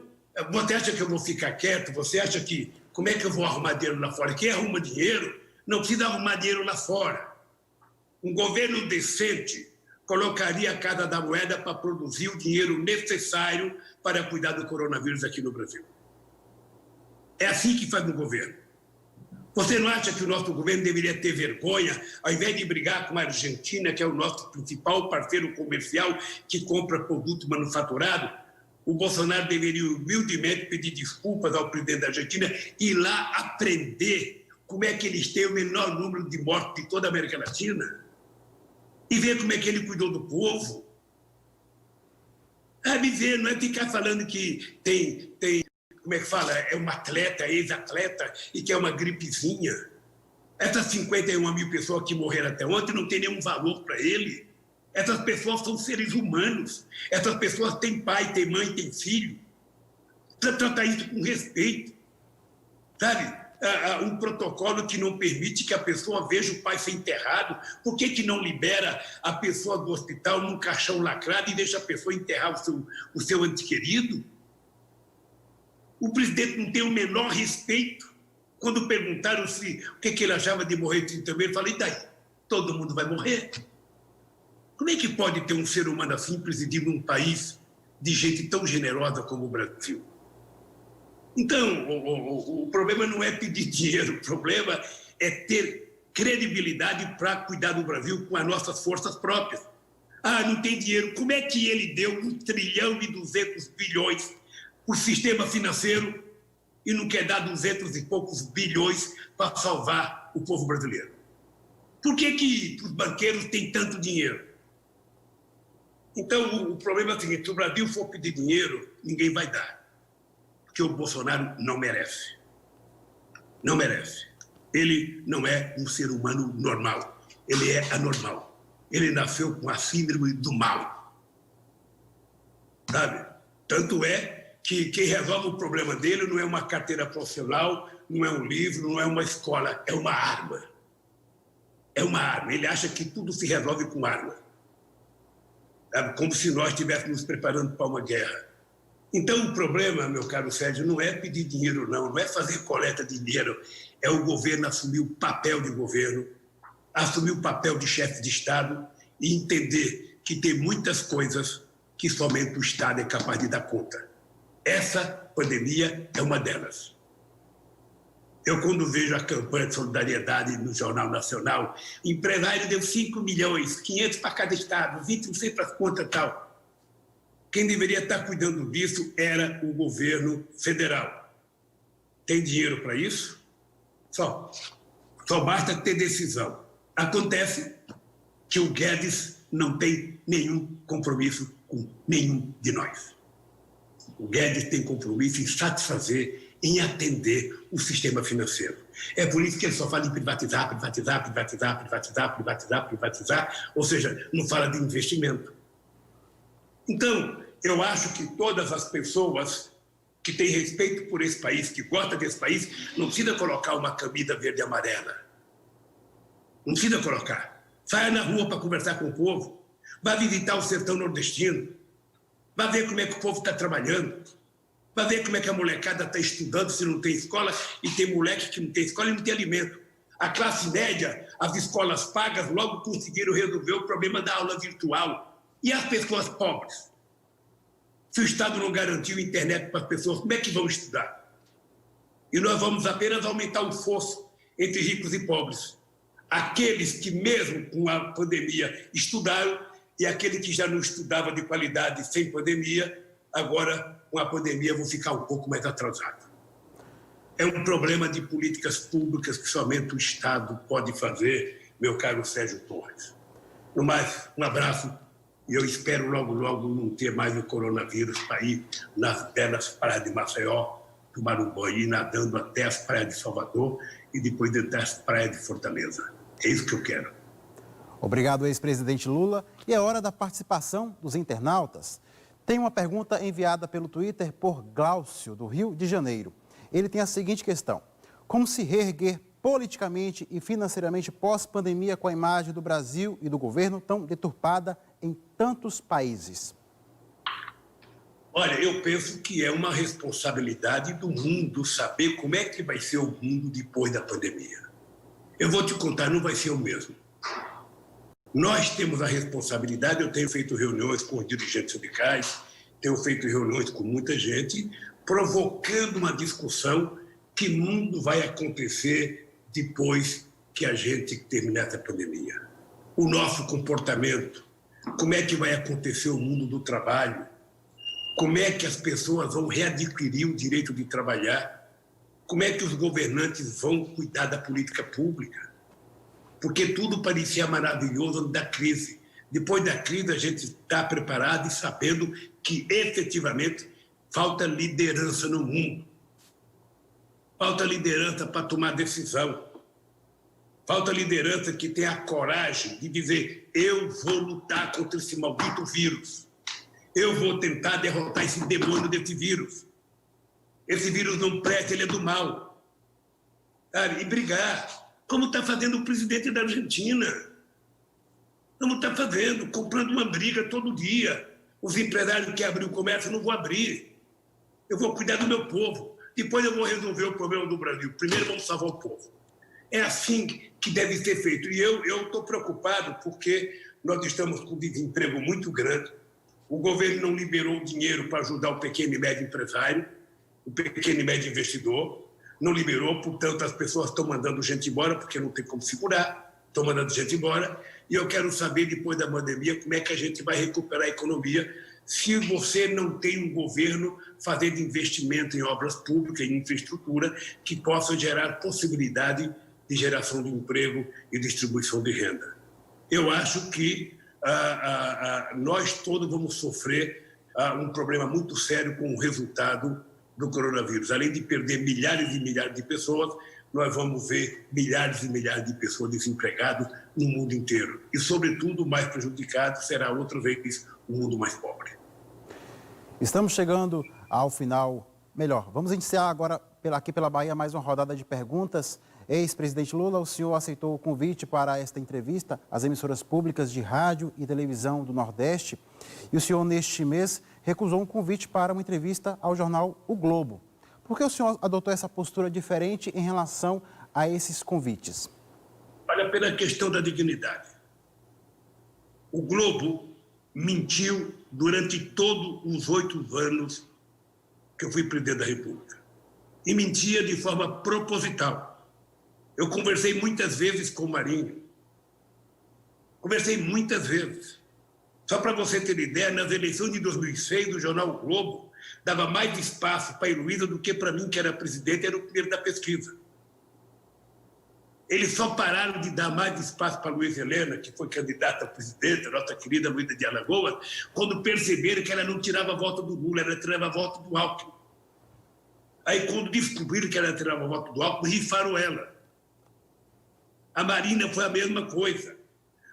você acha que eu vou ficar quieto? Você acha que, como é que eu vou arrumar dinheiro lá fora? Quem arruma dinheiro não precisa arrumar dinheiro lá fora. Um governo decente colocaria a Casa da Moeda para produzir o dinheiro necessário para cuidar do coronavírus aqui no Brasil. É assim que faz um governo. Você não acha que o nosso governo deveria ter vergonha, ao invés de brigar com a Argentina, que é o nosso principal parceiro comercial, que compra produto manufaturado? O Bolsonaro deveria humildemente pedir desculpas ao presidente da Argentina e ir lá aprender como é que eles têm o menor número de mortes de toda a América Latina e ver como é que ele cuidou do povo. Me ver, não é ficar falando que tem, como é que fala, é um atleta, ex-atleta, e que é uma gripezinha. Essas 51 mil pessoas que morreram até ontem não tem nenhum valor para ele. Essas pessoas são seres humanos. Essas pessoas têm pai, têm mãe, têm filho. Precisa tratar isso com respeito. sabe? Um protocolo que não permite que a pessoa veja o pai ser enterrado. Por que não libera a pessoa do hospital num caixão lacrado e deixa a pessoa enterrar o seu ente querido? O presidente não tem o menor respeito. Quando perguntaram o que ele achava de morrer de 30 meses, eu falei, e daí? Todo mundo vai morrer? Como é que pode ter um ser humano assim presidindo um país de gente tão generosa como o Brasil? Então, o problema não é pedir dinheiro, o problema é ter credibilidade para cuidar do Brasil com as nossas forças próprias. Ah, não tem dinheiro. Como é que ele deu 1 trilhão e 200 bilhões para o sistema financeiro e não quer dar 200 e poucos bilhões para salvar o povo brasileiro? Por que os banqueiros têm tanto dinheiro? Então, o problema é o seguinte, se o Brasil for pedir dinheiro, ninguém vai dar. Porque o Bolsonaro não merece. Não merece. Ele não é um ser humano normal. Ele é anormal. Ele nasceu com a síndrome do mal. Sabe? Tanto é que quem resolve o problema dele não é uma carteira profissional, não é um livro, não é uma escola, é uma arma. É uma arma. Ele acha que tudo se resolve com arma. Sabe? Como se nós estivéssemos nos preparando para uma guerra. Então, o problema, meu caro Sérgio, não é pedir dinheiro, não é fazer coleta de dinheiro, é o governo assumir o papel de governo, assumir o papel de chefe de Estado e entender que tem muitas coisas que somente o Estado é capaz de dar conta. Essa pandemia é uma delas. Eu, quando vejo a campanha de solidariedade no Jornal Nacional, o empresário deu 5 milhões, 500 para cada estado, 20 não sei para as contas e tal. Quem deveria estar cuidando disso era o governo federal. Tem dinheiro para isso? Só basta ter decisão. Acontece que o Guedes não tem nenhum compromisso com nenhum de nós. O Guedes tem compromisso em satisfazer, em atender o sistema financeiro. É por isso que ele só fala em privatizar, privatizar, privatizar, privatizar, privatizar, privatizar, ou seja, não fala de investimento. Então, eu acho que todas as pessoas que têm respeito por esse país, que gostam desse país, não precisa colocar uma camisa verde e amarela. Não precisa colocar. Saia na rua para conversar com o povo. Vá visitar o sertão nordestino. Vá ver como é que o povo está trabalhando. Vá ver como é que a molecada está estudando se não tem escola, e tem moleque que não tem escola e não tem alimento. A classe média, as escolas pagas, logo conseguiram resolver o problema da aula virtual. E as pessoas pobres? Se o Estado não garantiu internet para as pessoas, como é que vão estudar? E nós vamos apenas aumentar o fosso entre ricos e pobres. Aqueles que, mesmo com a pandemia, estudaram, e aqueles que já não estudavam de qualidade sem pandemia, agora, com a pandemia, vão ficar um pouco mais atrasados. É um problema de políticas públicas que somente o Estado pode fazer, meu caro Sérgio Torres. No mais, um abraço. E eu espero logo, logo não ter mais o coronavírus para ir nas belas praias de Maceió, tomar um banho, ir nadando até as praias de Salvador e depois até as praias de Fortaleza. É isso que eu quero. Obrigado, ex-presidente Lula. E é hora da participação dos internautas. Tem uma pergunta enviada pelo Twitter por Glaucio, do Rio de Janeiro. Ele tem a seguinte questão: como se reerguer politicamente e financeiramente pós-pandemia com a imagem do Brasil e do governo tão deturpada em tantos países? Olha, eu penso que é uma responsabilidade do mundo saber como é que vai ser o mundo depois da pandemia. Eu vou te contar, não vai ser o mesmo. Nós temos a responsabilidade, eu tenho feito reuniões com os dirigentes sindicais, tenho feito reuniões com muita gente, provocando uma discussão: que mundo vai acontecer depois que a gente terminar essa pandemia? O nosso comportamento, como é que vai acontecer o mundo do trabalho? Como é que as pessoas vão readquirir o direito de trabalhar? Como é que os governantes vão cuidar da política pública? Porque tudo parecia maravilhoso antes da crise. Depois da crise, a gente está preparado e sabendo que, efetivamente, falta liderança no mundo. Falta liderança para tomar decisão. Falta liderança que tenha a coragem de dizer: eu vou lutar contra esse maldito vírus. Eu vou tentar derrotar esse demônio desse vírus. Esse vírus não presta, ele é do mal. sabe? E brigar, como está fazendo o presidente da Argentina. Como está fazendo, comprando uma briga todo dia. Os empresários que abriram o comércio, eu não vou abrir. Eu vou cuidar do meu povo. Depois eu vou resolver o problema do Brasil. Primeiro vamos salvar o povo. É assim que deve ser feito. E eu estou preocupado porque nós estamos com um desemprego muito grande. O governo não liberou dinheiro para ajudar o pequeno e médio empresário, o pequeno e médio investidor. Não liberou, portanto, as pessoas estão mandando gente embora porque não tem como segurar. Estão mandando gente embora. E eu quero saber, depois da pandemia, como é que a gente vai recuperar a economia se você não tem um governo fazendo investimento em obras públicas, em infraestrutura, que possa gerar possibilidade de geração de emprego e distribuição de renda. Eu acho que nós todos vamos sofrer um problema muito sério com o resultado do coronavírus. Além de perder milhares e milhares de pessoas, nós vamos ver milhares e milhares de pessoas desempregadas no mundo inteiro. E, sobretudo, o mais prejudicado será outra vez o mundo mais pobre. Estamos chegando ao final. Melhor, vamos iniciar agora aqui pela Bahia mais uma rodada de perguntas. Ex-presidente Lula, o senhor aceitou o convite para esta entrevista às emissoras públicas de rádio e televisão do Nordeste. E o senhor, neste mês, recusou um convite para uma entrevista ao jornal O Globo. Por que o senhor adotou essa postura diferente em relação a esses convites? Olha, pela questão da dignidade. O Globo mentiu durante todos os 8 anos que eu fui presidente da República. E mentia de forma proposital. Eu conversei muitas vezes com o Marinho. Conversei muitas vezes. Só para você ter ideia, nas eleições de 2006, o jornal O Globo dava mais espaço para a Heloísa do que para mim, que era presidente, era o primeiro da pesquisa. Eles só pararam de dar mais espaço para a Luísa Helena, que foi candidata a presidente, a nossa querida Luísa de Alagoas, quando perceberam que ela não tirava voto do Lula, ela tirava voto do Alckmin. Aí, quando descobriram que ela tirava voto do Alckmin, rifaram ela. A Marina foi a mesma coisa.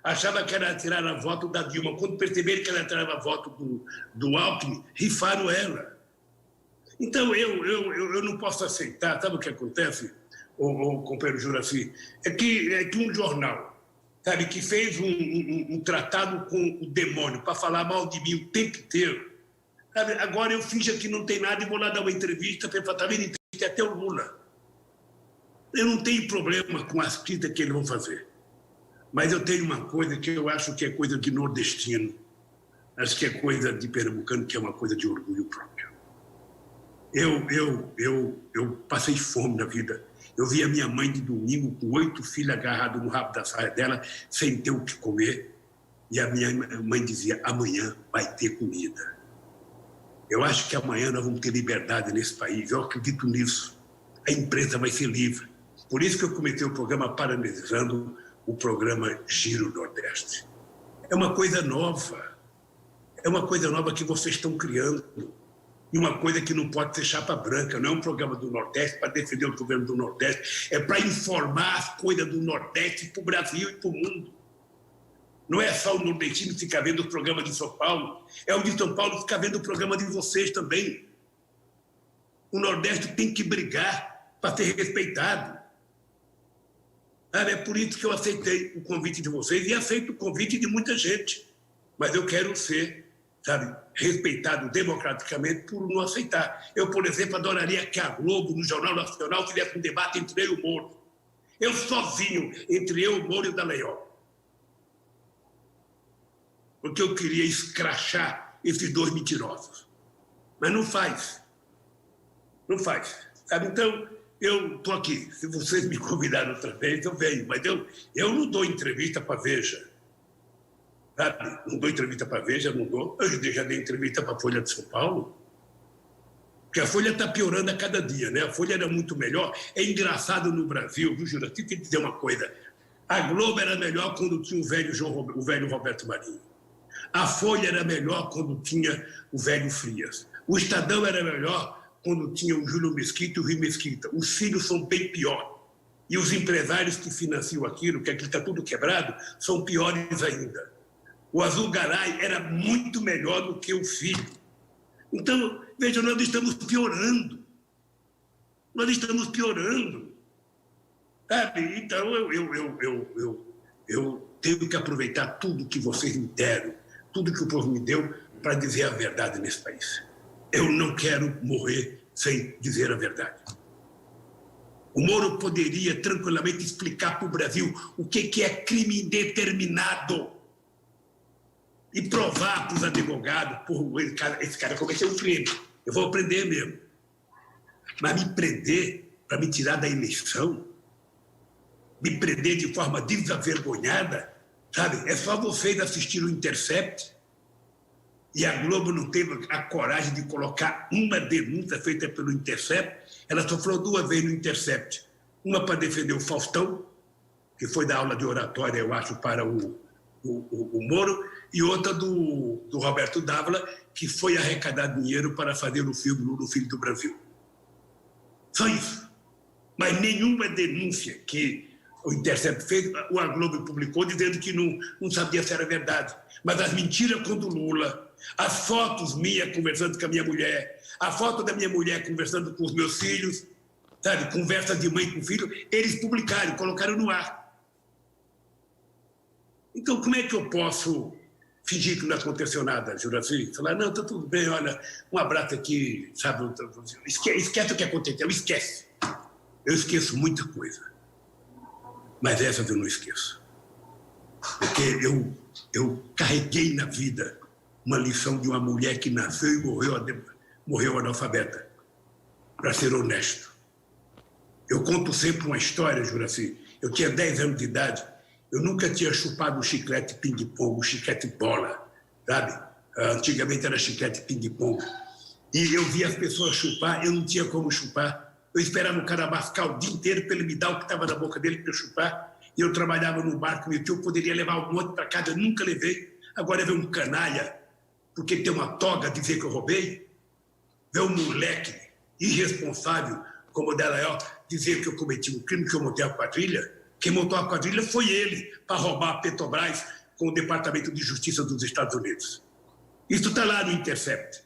Achava que ela tirava voto da Dilma. Quando perceberam que ela tirava voto do Alckmin, rifaram ela. Então, eu não posso aceitar. Sabe o que acontece, o companheiro Juraci? É que um jornal, sabe, que fez um tratado com o demônio para falar mal de mim o tempo inteiro, sabe, agora eu finjo que não tem nada e vou lá dar uma entrevista para estar vendo entrevista até o Lula. Eu não tenho problema com as críticas que eles vão fazer. Mas eu tenho uma coisa que eu acho que é coisa de nordestino. Acho que é coisa de pernambucano, que é uma coisa de orgulho próprio. Eu passei fome na vida. Eu vi a minha mãe de domingo com 8 filhos agarrados no rabo da saia dela, sem ter o que comer. E a minha mãe dizia, amanhã vai ter comida. Eu acho que amanhã nós vamos ter liberdade nesse país. Eu acredito nisso. A imprensa vai ser livre. Por isso que eu comecei o programa parabenizando o programa Giro Nordeste. É uma coisa nova. É uma coisa nova que vocês estão criando. E uma coisa que não pode ser chapa branca. Não é um programa do Nordeste para defender o governo do Nordeste. É para informar as coisas do Nordeste para o Brasil e para o mundo. Não é só o nordestino ficar vendo o programa de São Paulo. É o de São Paulo ficar vendo o programa de vocês também. O Nordeste tem que brigar para ser respeitado. É por isso que eu aceitei o convite de vocês e aceito o convite de muita gente. Mas eu quero ser, sabe, respeitado democraticamente por não aceitar. Eu, por exemplo, adoraria que a Globo, no Jornal Nacional, fizesse um debate entre eu e o Moro. Eu sozinho, entre eu, o Moro e o Dallagnol. Porque eu queria escrachar esses 2 mentirosos. Mas não faz. Não faz. Sabe, então, eu estou aqui. Se vocês me convidaram outra vez, eu venho. Mas eu não dou entrevista para Veja. Sabe? Não dou entrevista para Veja, não dou. Eu já dei entrevista para a Folha de São Paulo. Porque a Folha está piorando a cada dia, né? A Folha era muito melhor. É engraçado no Brasil, viu, Juraci? Tem que dizer uma coisa. A Globo era melhor quando tinha o velho Roberto Marinho. A Folha era melhor quando tinha o velho Frias. O Estadão era melhor quando tinha o Júlio Mesquita e o Rio Mesquita. Os filhos são bem pior. E os empresários que financiam aquilo, que aquilo está tudo quebrado, são piores ainda. O Azul Garay era muito melhor do que o filho. Então, veja, nós estamos piorando. Nós estamos piorando. Sabe? Então, eu tenho que aproveitar tudo que vocês me deram, tudo que o povo me deu, para dizer a verdade nesse país. Eu não quero morrer sem dizer a verdade. O Moro poderia tranquilamente explicar para o Brasil o que é crime indeterminado e provar para os advogados, esse cara cometeu um crime, eu vou prender mesmo. Mas me prender para me tirar da eleição, me prender de forma desavergonhada, sabe? É só vocês assistirem o Intercept e a Globo não teve a coragem de colocar uma denúncia feita pelo Intercept. Ela só falou 2 vezes no Intercept. Uma para defender o Faustão, que foi dar aula de oratória, eu acho, para o Moro, e outra do Roberto Dávila, que foi arrecadar dinheiro para fazer o filme Lula, o Filho do Brasil. Só isso. Mas nenhuma denúncia que o Intercept fez, a Globo publicou dizendo que não sabia se era verdade. Mas as mentiras contra o Lula, as fotos minhas conversando com a minha mulher, a foto da minha mulher conversando com os meus filhos, sabe, conversa de mãe com filho, eles publicaram, colocaram no ar. Então, como é que eu posso fingir que não aconteceu nada, Juraci? Falar, não, está tudo bem, olha, um abraço aqui, sabe, esquece o que aconteceu, esquece. Eu esqueço muita coisa, mas essa eu não esqueço. Porque eu carreguei na vida uma lição de uma mulher que nasceu e morreu analfabeta, para ser honesto. Eu conto sempre uma história, Juraci. Eu tinha 10 anos de idade, eu nunca tinha chupado um chiclete ping-pong, um chiclete bola, sabe? Antigamente era chiclete ping-pong. E eu via as pessoas chupar, eu não tinha como chupar. Eu esperava o cara mascar o dia inteiro para ele me dar o que estava na boca dele para eu chupar. E eu trabalhava no barco, meu tio poderia levar um monte para casa, eu nunca levei. Agora ver um canalha, porque tem uma toga, dizer que eu roubei. Ver um moleque irresponsável como o Dallagnol dizer que eu cometi um crime, que eu montei a quadrilha. Quem montou a quadrilha foi ele, para roubar a Petrobras com o Departamento de Justiça dos Estados Unidos. Isso está lá no Intercept.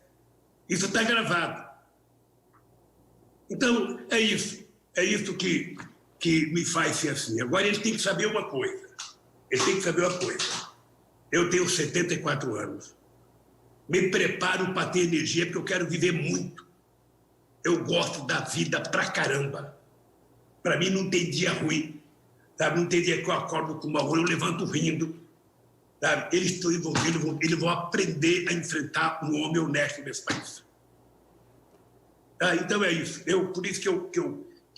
Isso está gravado. Então, é isso. É isso que me faz ser assim. Agora, ele tem que saber uma coisa. Eu tenho 74 anos. Me preparo para ter energia, porque eu quero viver muito. Eu gosto da vida pra caramba. Para mim, não tem dia ruim. Sabe? Não tem dia que eu acordo com uma hora, eu levanto rindo. Sabe? Eles estão envolvidos, eles vão aprender a enfrentar um homem honesto nesse país. Então é isso. Por isso que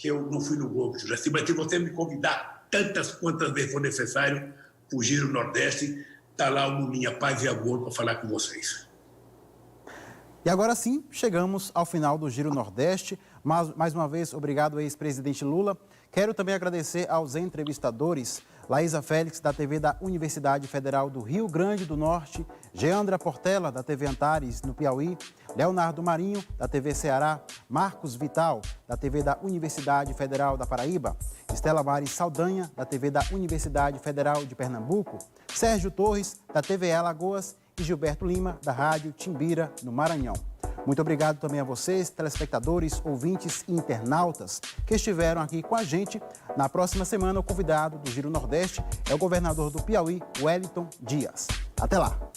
eu não fui no Globo, Juraci, mas se você me convidar tantas quantas vezes for necessário para o Giro Nordeste, está lá o Lulinha Paz e Amor para falar com vocês. E agora sim, chegamos ao final do Giro Nordeste. Mais uma vez, obrigado, ex-presidente Lula. Quero também agradecer aos entrevistadores, Laísa Félix, da TV da Universidade Federal do Rio Grande do Norte, Geandra Portela, da TV Antares, no Piauí, Leonardo Marinho, da TV Ceará, Marcos Vital, da TV da Universidade Federal da Paraíba, Estela Mares Saldanha, da TV da Universidade Federal de Pernambuco, Sérgio Torres, da TV Alagoas e Gilberto Lima, da Rádio Timbira, no Maranhão. Muito obrigado também a vocês, telespectadores, ouvintes e internautas que estiveram aqui com a gente. Na próxima semana, o convidado do Giro Nordeste é o governador do Piauí, Wellington Dias. Até lá!